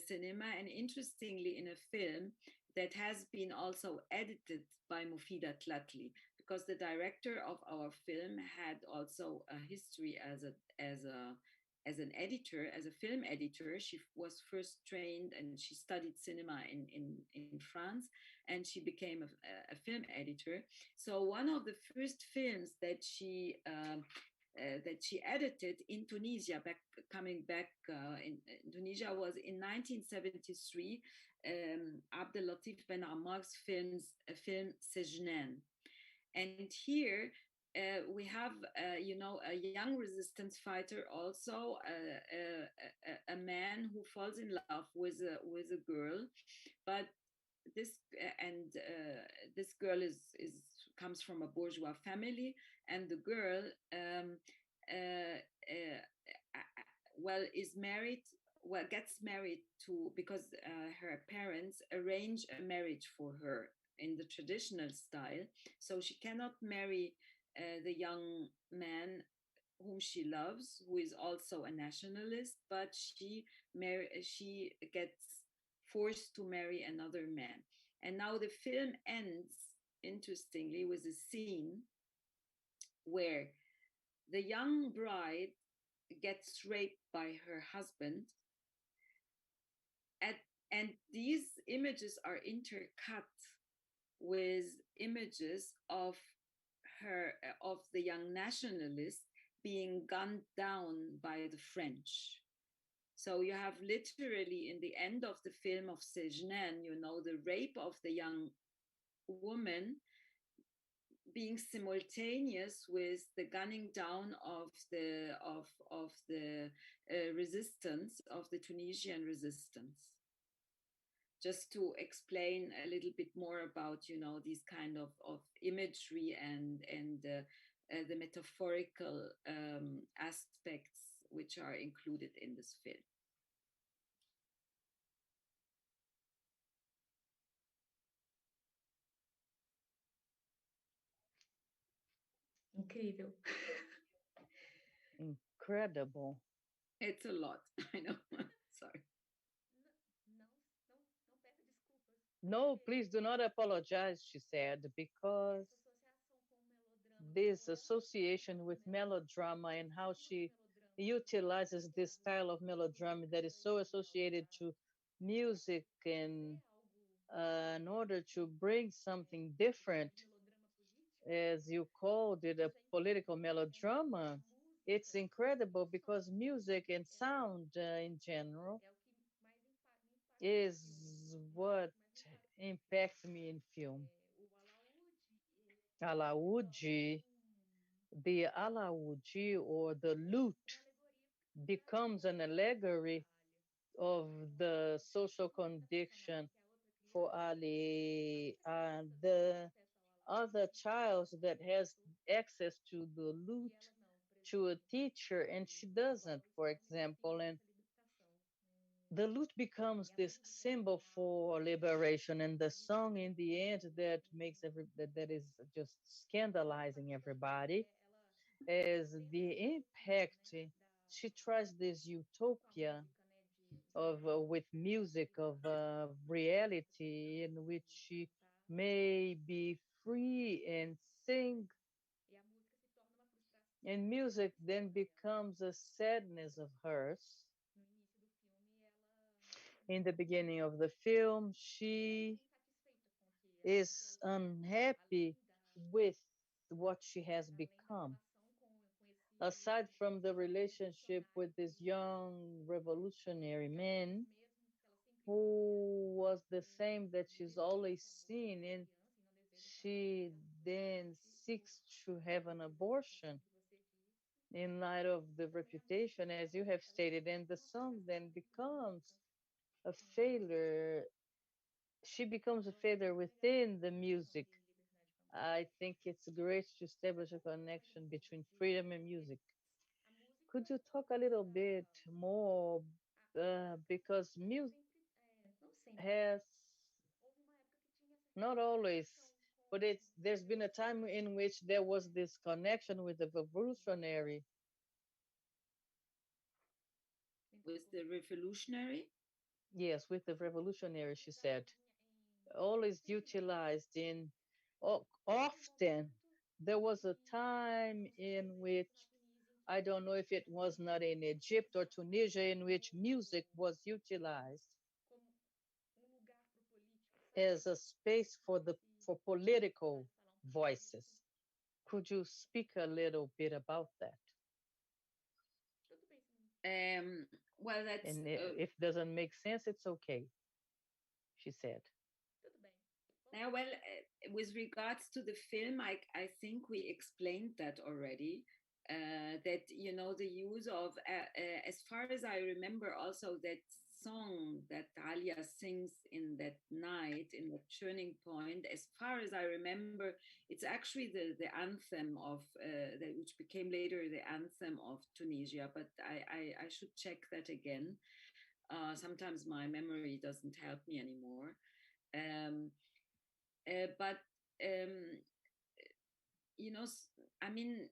cinema, and interestingly in a film that has been also edited by Moufida Tlatli, because the director of our film had also a history as an editor, as a film editor. She was first trained and she studied cinema in France, and she became a film editor. So one of the first films that she edited in Tunisia, coming back in Tunisia, was in 1973, Abdelatif Ben Ammar's film Sejnen. And here we have, a young resistance fighter, also a man who falls in love with a girl, but this girl comes from a bourgeois family, and the girl gets married to, because her parents arrange a marriage for her in the traditional style, so she cannot marry the young man whom she loves, who is also a nationalist, but she gets forced to marry another man. And now the film ends, interestingly, with a scene where the young bride gets raped by her husband, and these images are intercut with images of the young nationalist being gunned down by the French. So you have literally, in the end of the film of Sejnen, the rape of the young woman being simultaneous with the gunning down of the resistance, of the Tunisian resistance. Just to explain a little bit more about, these kind of imagery and the metaphorical aspects which are included in this film. Incrível. Incredible. It's a lot, I know. Sorry. No, please do not apologize, she said, because this association with melodrama and how she utilizes this style of melodrama that is so associated to music, and in order to bring something different, as you called it, a political melodrama, it's incredible, because music and sound in general is what impacts me in film. Alaúde, the alaúde, or the lute, becomes an allegory of the social condition for Ali, the other child that has access to the lute, to a teacher, and she doesn't, for example, and the lute becomes this symbol for liberation, and the song in the end that makes that is just scandalizing everybody is the impact. She tries this utopia of with music of reality in which she may be free and sing, and music then becomes a sadness of hers. In the beginning of the film, she is unhappy with what she has become. Aside from the relationship with this young revolutionary man, who was the same that she's always seen, and she then seeks to have an abortion in light of the reputation, as you have stated, and the song then becomes a failure. She becomes a failure within the music. I think it's great to establish a connection between freedom and music. Could you talk a little bit more, because music has not always, but there's been a time in which there was this connection with the revolutionary. With the revolutionary? Yes, with the revolutionary, she said. Always utilized in, often. There was a time in which, I don't know if it was not in Egypt or Tunisia, in which music was utilized as a space for political voices. Could you speak a little bit about that? Well, that's... And if it doesn't make sense, it's okay, she said. Yeah, well, with regards to the film, I think we explained that already. That, you know, the use of, as far as I remember, also that song that Talia sings in that night, in the turning point, as far as I remember, it's actually the anthem of, which became later the anthem of Tunisia, but I should check that again. Sometimes my memory doesn't help me anymore. But you know, I mean,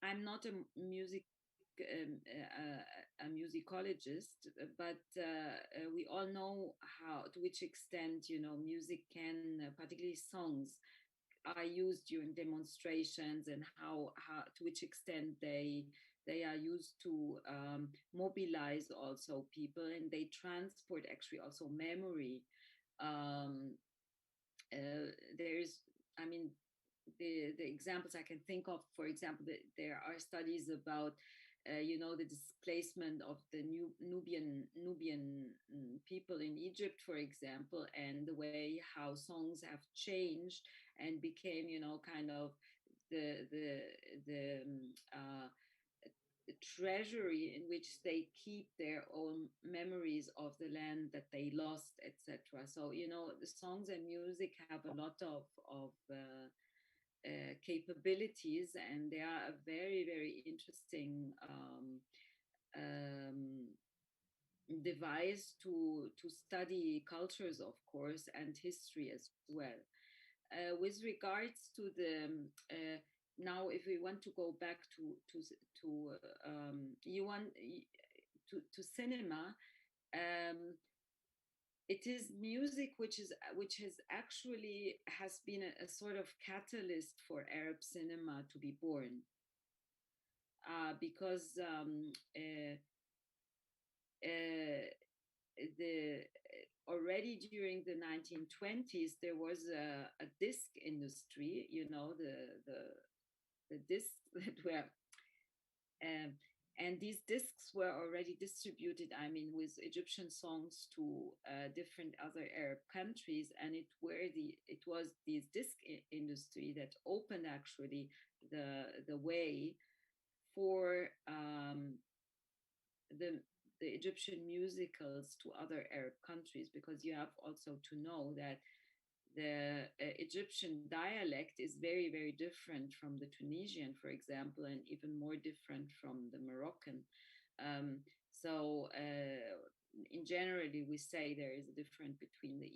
I'm not a musicologist, but we all know how, to which extent, you know, music can, particularly songs, are used during demonstrations, and how to which extent they are used to mobilize also people, and they transport actually also memory. There's, I mean, the examples I can think of, for example, there are studies about, you know, the displacement of the Nubian people in Egypt, for example, and the way how songs have changed and became, you know, kind of the treasury in which they keep their own memories of the land that they lost, etc. So, you know, the songs and music have a lot of capabilities, and they are a very, very interesting device to study cultures, of course, and history as well. With regards to the now, if we want to go back to cinema, it is music which has actually been a sort of catalyst for Arab cinema to be born, because already during the 1920s there was a disc industry, you know, the discs that were and these discs were already distributed, I mean, with Egyptian songs to different other Arab countries, and it was this disc industry that opened actually the way for the the Egyptian musicals to other Arab countries, because you have also to know that the Egyptian dialect is very, very different from the Tunisian, for example, and even more different from the Moroccan. So in generally, we say there is a difference between the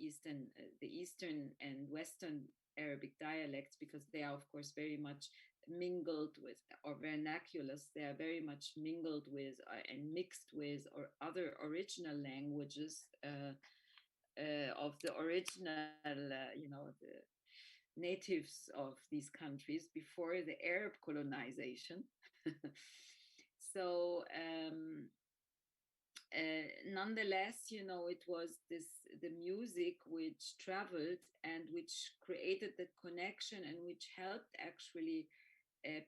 Eastern and Western Arabic dialects, because they are, of course, very much mingled with, or vernaculars, they are very much mingled with and mixed with or other original languages of the original, the natives of these countries before the Arab colonization. So nonetheless, it was the music which traveled and which created the connection and which helped actually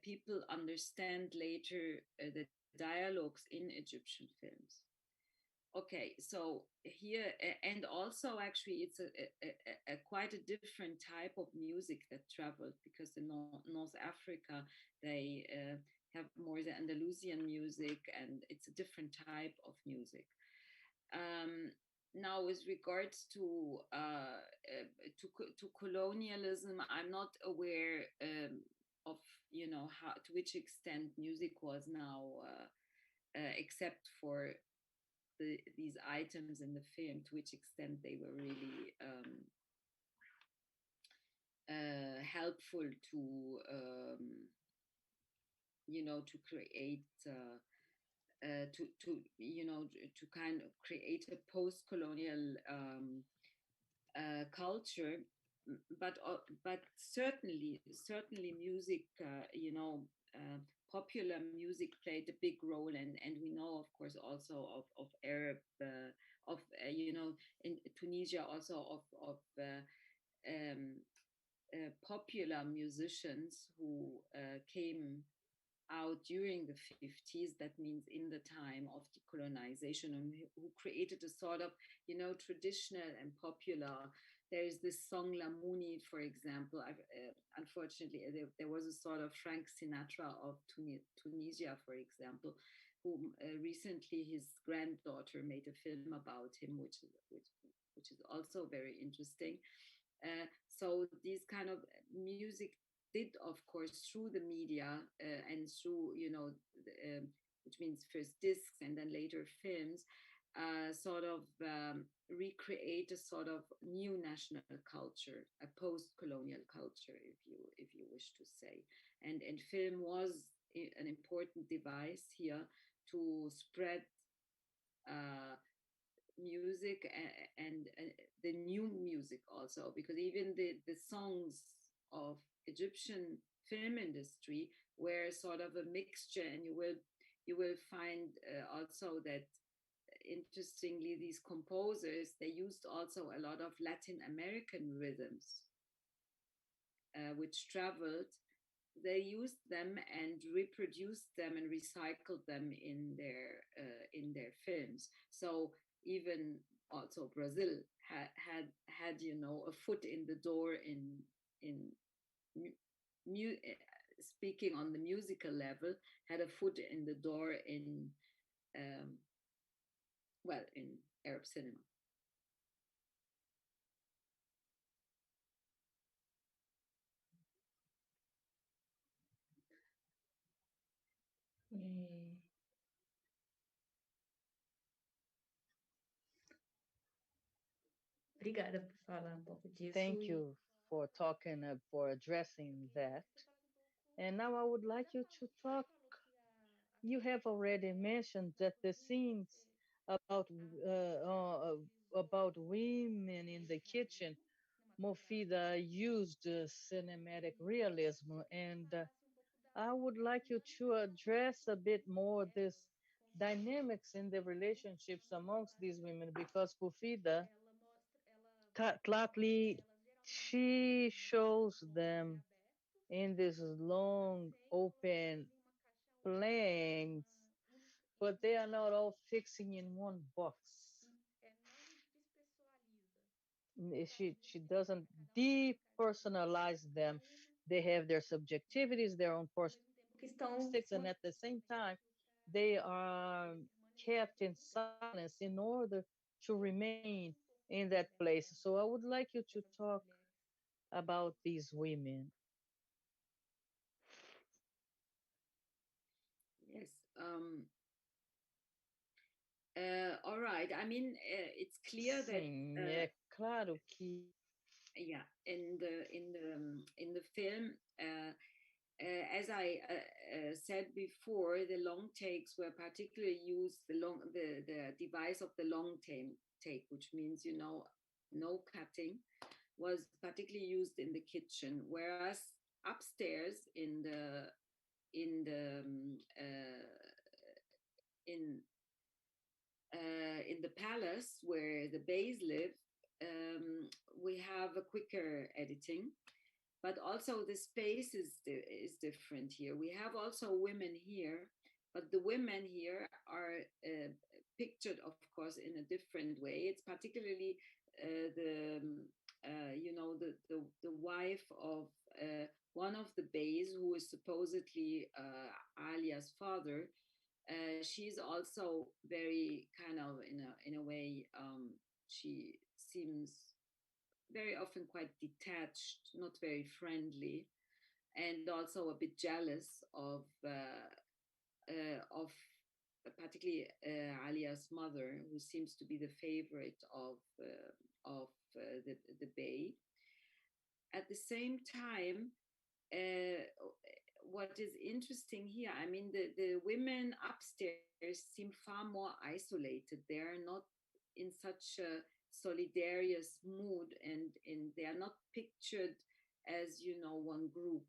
people understand later the dialogues in Egyptian films. Okay, so here, and also actually it's a quite a different type of music that traveled, because in North Africa, they have more the Andalusian music, and it's a different type of music. Now, with regards to colonialism, I'm not aware of, how, to which extent music was now, except for these items in the film, to which extent they were really helpful to, to create, to kind of create a post-colonial culture. But certainly music, popular music played a big role, and we know, of course, also of Arab, in Tunisia, also of popular musicians who came out during the 50s, that means in the time of decolonization, and who created a sort of, traditional and popular. There is this song Lamuni, for example. Unfortunately, there was a sort of Frank Sinatra of Tunisia, for example, who recently his granddaughter made a film about him, which is also very interesting. So these kind of music did, of course, through the media and through, which means first discs and then later films, sort of recreate a sort of new national culture, a post-colonial culture, if you wish to say. And film was an important device here to spread music and the new music also, because even the songs of Egyptian film industry were sort of a mixture, and you will find also that, interestingly, these composers, they used also a lot of Latin American rhythms which traveled. They used them and reproduced them and recycled them in their films. So even also Brazil had a foot in the door in speaking on the musical level, had a foot in the door in in Arab cinema. Obrigada por falar um pouco disso. Thank you for talking, for addressing that. And now I would like you to talk. You have already mentioned that the scenes about women in the kitchen, Moufida used cinematic realism, and I would like you to address a bit more this dynamics in the relationships amongst these women, because Moufida Tlatli, she shows them in this long open planes, but they are not all fixing in one box. She doesn't depersonalize them. They have their subjectivities, their own personalities, and at the same time, they are kept in silence in order to remain in that place. So I would like you to talk about these women. Yes. All right. I mean, it's clear Sim, that é claro que yeah, in the film, as I said before, the long takes were particularly used. The device of the long take, which means no cutting, was particularly used in the kitchen, whereas upstairs in the palace where the beys live, we have a quicker editing, but also the space is different here. We have also women here, but the women here are pictured, of course, in a different way. It's particularly the wife of one of the beys, who is supposedly Alia's father. She's also very kind of in a way, she seems very often quite detached, not very friendly, and also a bit jealous of particularly Alia's mother, who seems to be the favorite of the bey. At the same time, what is interesting here, I mean, the women upstairs seem far more isolated. They are not in such a solidarious mood, and they are not pictured as one group,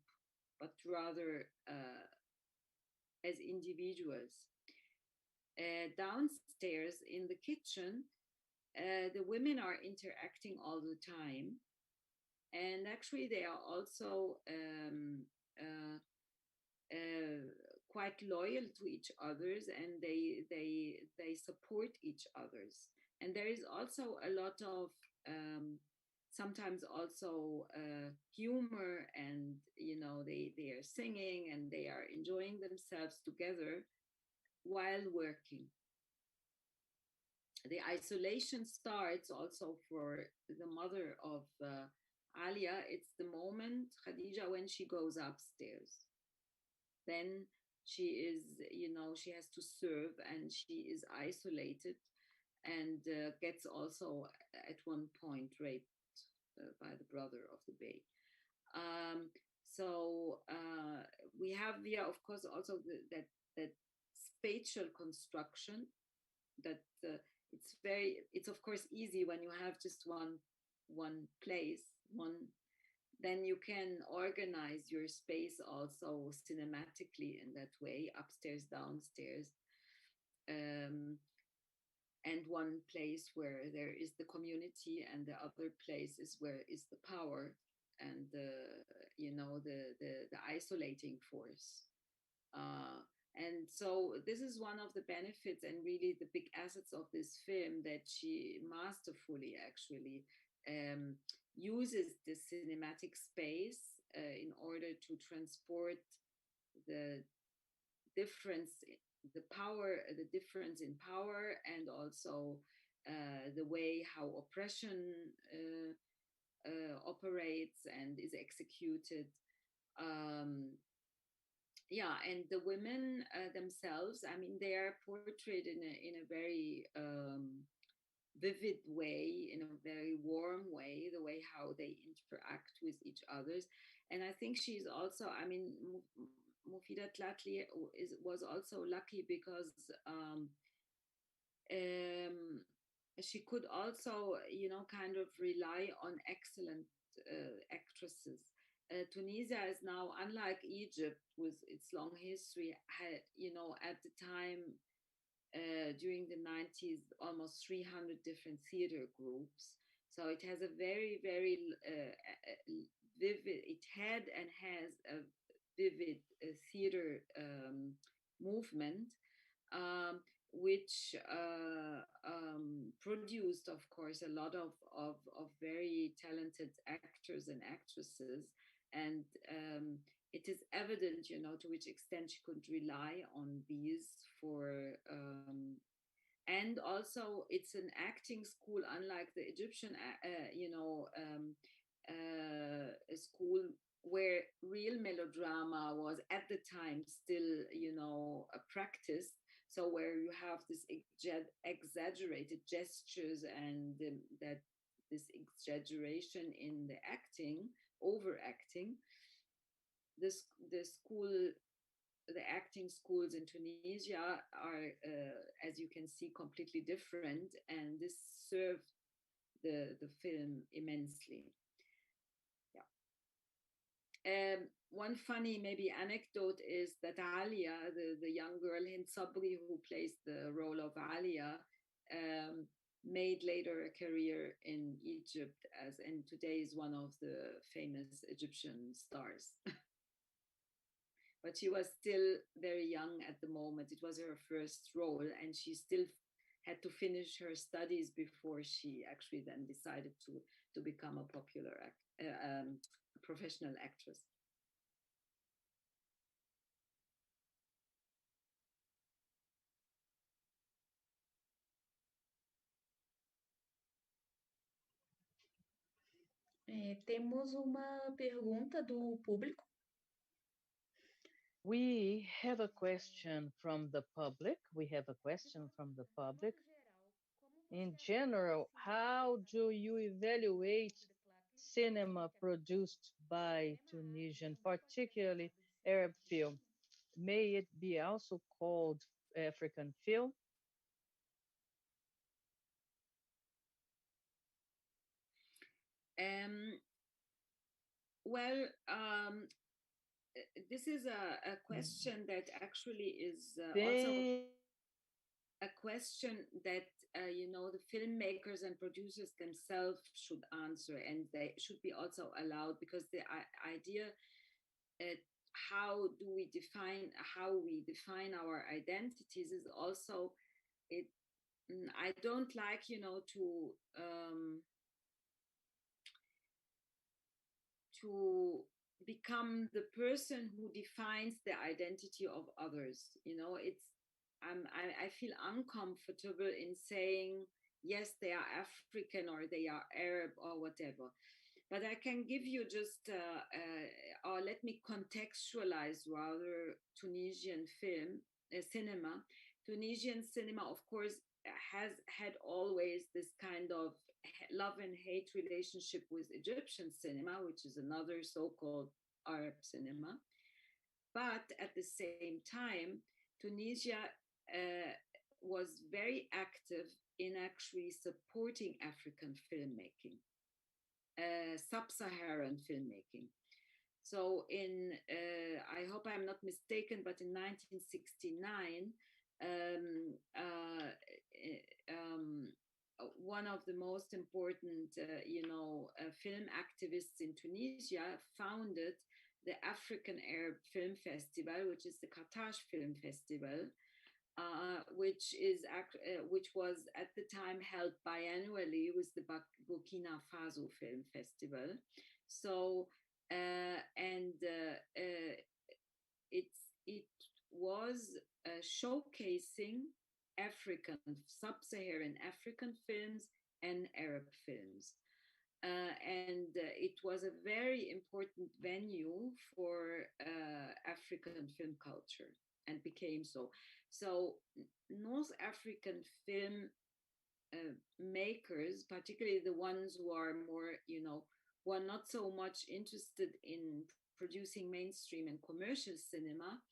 but rather as individuals. Downstairs in the kitchen, the women are interacting all the time, and actually they are also quite loyal to each others, and they support each others. And there is also a lot of sometimes also humor, and they are singing and they are enjoying themselves together while working. The isolation starts also for the mother of Alia. It's the moment, Khadija, when she goes upstairs. Then she is, she has to serve, and she is isolated, and gets also at one point raped by the brother of the bey. So we have here, of course, also that spatial construction that it's of course easy when you have just one place, then you can organize your space also cinematically in that way, upstairs, downstairs, and one place where there is the community, and the other place is where is the power and the isolating force. And so this is one of the benefits and really the big assets of this film, that she masterfully actually uses the cinematic space in order to transport the difference in power, and also the way how oppression operates and is executed. And the women themselves, I mean, they are portrayed in a very vivid way, in a very warm way, the way how they interact with each others. And I think she's also, I mean, Moufida Tlatli was also lucky because she could also, kind of rely on excellent actresses. Tunisia is now, unlike Egypt with its long history, had, at the time, during the 90s, almost 300 different theater groups. So it has a very, very vivid, it had and has a vivid theater movement, which produced, of course, a lot of very talented actors and actresses. And it is evident, to which extent she could rely on these for And also it's an acting school, unlike the Egyptian, a school where real melodrama was at the time still, a practice. So where you have this exaggerated gestures and that this exaggeration in the acting, overacting. The acting schools in Tunisia are, as you can see, completely different, and this served the film immensely. Yeah. One funny maybe anecdote is that Alia, the young girl Hind Sabri, who plays the role of Alia, made later a career in Egypt and today is one of the famous Egyptian stars. But she was still very young at the moment. It was her first role, and she still had to finish her studies before she actually then decided to become a popular professional actress. Temos uma pergunta do público. We have a question from the public. In general, how do you evaluate cinema produced by Tunisian, particularly Arab film? May it be also called African film? This is a question that actually is also a question that the filmmakers and producers themselves should answer, and they should be also allowed, because the idea how we define our identities is also I don't like to become the person who defines the identity of others. I feel uncomfortable in saying, yes, they are African or they are Arab or whatever. But I can give you just, or let me contextualize rather Tunisian cinema. Tunisian cinema, of course, has had always this kind of love and hate relationship with Egyptian cinema, which is another so-called Arab cinema. But at the same time, Tunisia was very active in actually supporting African filmmaking, sub-Saharan filmmaking. So I hope I'm not mistaken, but in 1969, one of the most important, film activists in Tunisia founded the African Arab Film Festival, which is the Qatar Film Festival, which was at the time held biannually with the Burkina Faso Film Festival. So it was showcasing sub-Saharan African films and Arab films. It was a very important venue for African film culture, and became so. So North African film makers, particularly the ones who are more, who are not so much interested in producing mainstream and commercial cinema,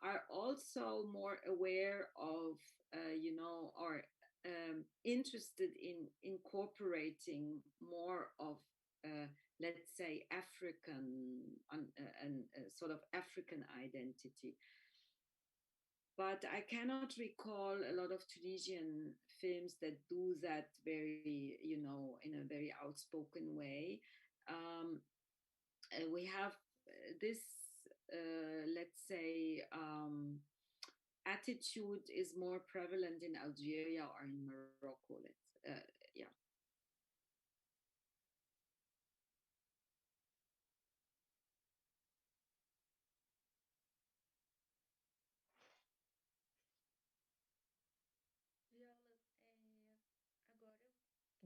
are also more aware of, or interested in incorporating more of, let's say, African and sort of African identity. But I cannot recall a lot of Tunisian films that do that very, in a very outspoken way. We have this, let's say, attitude is more prevalent in Algeria or in Morocco. Yeah. Viola,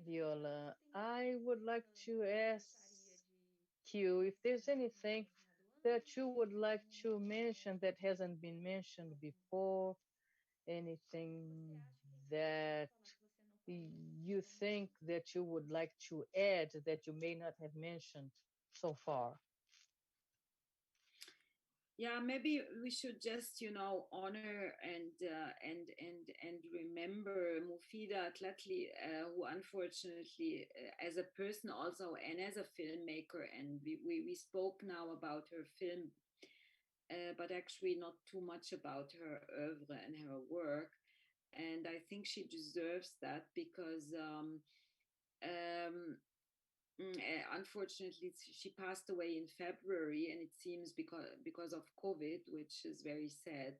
Viola, I would like to ask you if there's anything that you would like to mention that hasn't been mentioned before, anything that you think that you would like to add that you may not have mentioned so far. Yeah, maybe we should just, honor and remember Moufida Tlatli, who unfortunately, as a person also and as a filmmaker, and we spoke now about her film, but actually not too much about her oeuvre and her work. And I think she deserves that because unfortunately she passed away in February, and it seems because of COVID, which is very sad.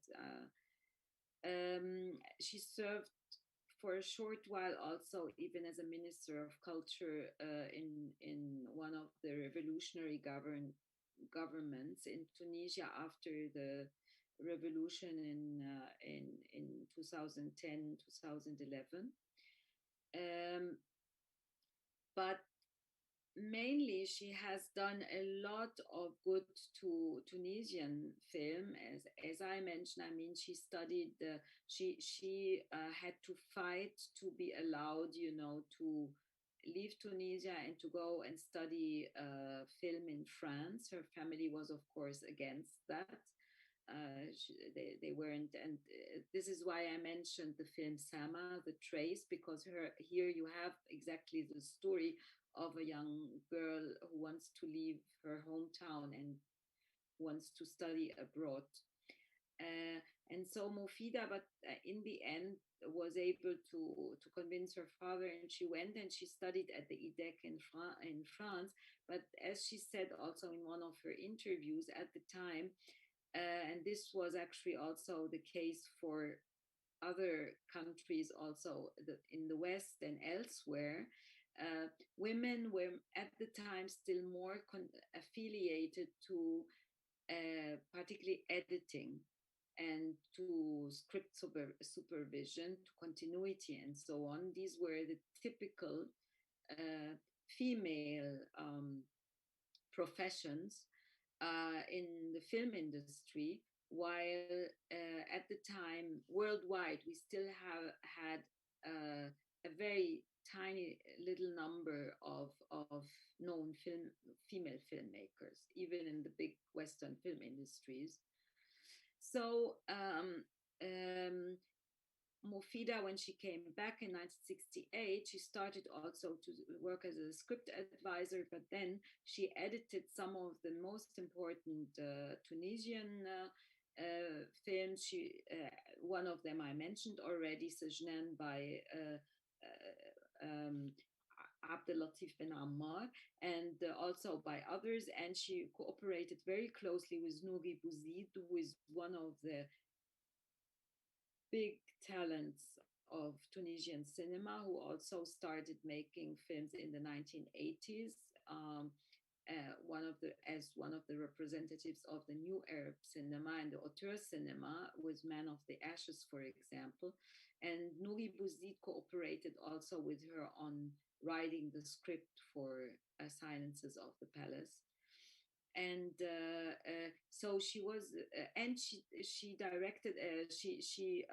She served for a short while also even as a minister of culture in one of the revolutionary governments in Tunisia after the revolution in 2010 2011. But mainly she has done a lot of good to Tunisian film. As I mentioned, I mean, she studied she had to fight to be allowed, to leave Tunisia and to go and study film in France. Her family was of course against that. They weren't, and this is why I mentioned the film Sama, The Trace, because here you have exactly the story of a young girl who wants to leave her hometown and wants to study abroad. And so Moufida, but in the end, was able to convince her father, and she went and she studied at the IDEC in France. But as she said also in one of her interviews at the time, and this was actually also the case for other countries also in the West and elsewhere, women were at the time still more affiliated to particularly editing and to script supervision, to continuity and so on. These were the typical female professions in the film industry, while at the time worldwide we still had a very tiny little number of known female filmmakers, even in the big Western film industries. So Moufida, when she came back in 1968, she started also to work as a script advisor, but then she edited some of the most important Tunisian films. One of them I mentioned already, Sejnan by Abdelatif Ben Ammar, and also by others. And she cooperated very closely with Nouri Bouzid, who is one of the big talents of Tunisian cinema, who also started making films in the 1980s. One of the representatives of the new Arab cinema and the auteur cinema with Man of the Ashes, for example. And Nouri Bouzid cooperated also with her on writing the script for Silences of the Palace. And so she was, and she directed, she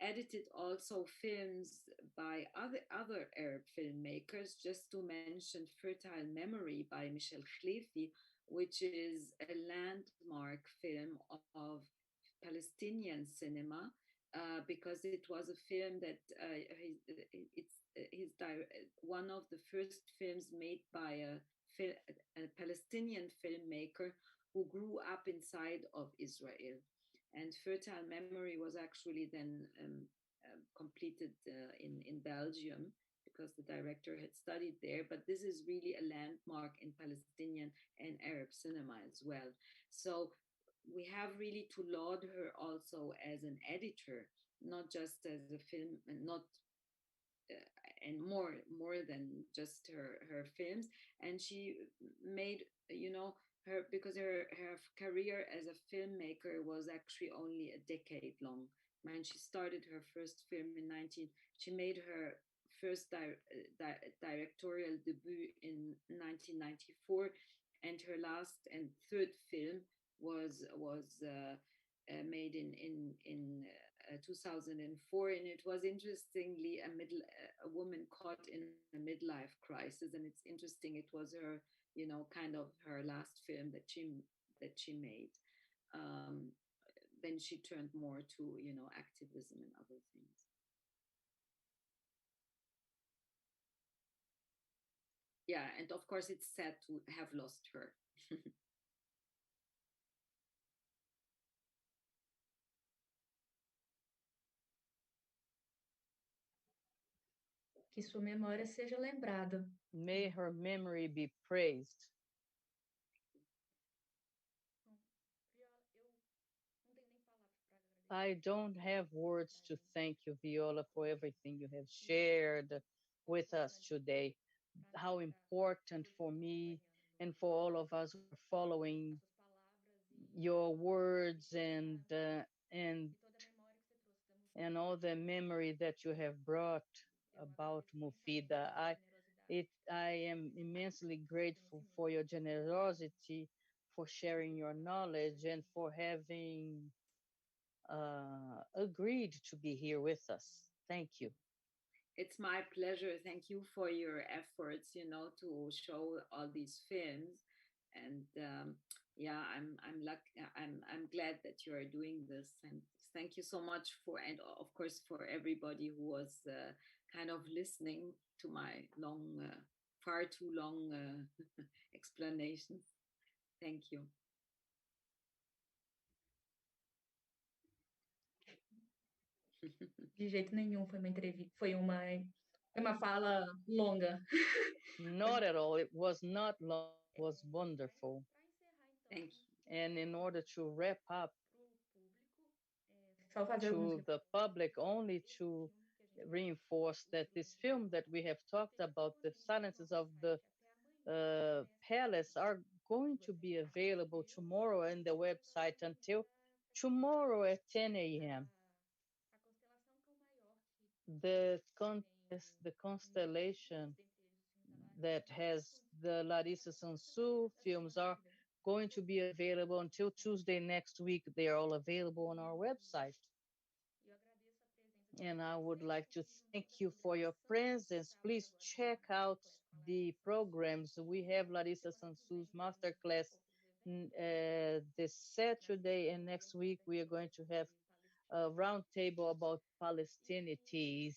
edited also films by other Arab filmmakers, just to mention Fertile Memory by Michel Khlefi, which is a landmark film of Palestinian cinema, because it was a film that it's one of the first films made by a Palestinian filmmaker who grew up inside of Israel. And Fertile Memory was actually then completed in Belgium, because the director had studied there. But this is really a landmark in Palestinian and Arab cinema as well. So we have really to laud her also as an editor, not just as a film, and not and more than just her films. And she made, her, because her career as a filmmaker was actually only a decade long. When she started her first film she made her first directorial debut in 1994, and her last and third film was made in 2004, and it was interestingly a woman caught in a midlife crisis, and it's interesting. It was her, kind of her last film that she made. Then she turned more to activism and other things. Yeah, and of course it's sad to have lost her. Que sua memória seja lembrada. May her memory be praised. I don't have words to thank you, Viola, for everything you have shared with us today. How important for me and for all of us who are following your words and all the memory that you have brought about Moufida. I am immensely grateful for your generosity, for sharing your knowledge, and for having agreed to be here with us. Thank you. It's my pleasure. Thank you for your efforts, to show all these films. And yeah, I'm glad that you are doing this. And thank you so much and of course for everybody who was kind of listening to my far too long explanations. Thank you. De jeito nenhum, foi uma entrevista, foi uma fala longa. Not at all. It was not long. It was wonderful. Thank you. And in order to wrap up, to the public, only to reinforce that this film that we have talked about, the Silences of the Palace, are going to be available tomorrow on the website until tomorrow at 10 a.m. The constellation that has the Larissa Sansu films are going to be available until Tuesday next week. They are all available on our website. And I would like to thank you for your presence. Please check out the programs. We have Larissa Sansu's masterclass this Saturday, and next week we are going to have a roundtable about Palestinities.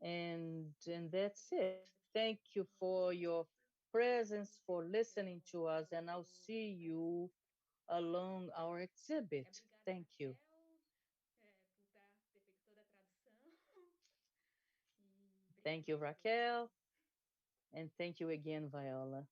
And that's it. Thank you for your presence, for listening to us, and I'll see you along our exhibit. Thank you. Thank you, Raquel. And thank you again, Viola.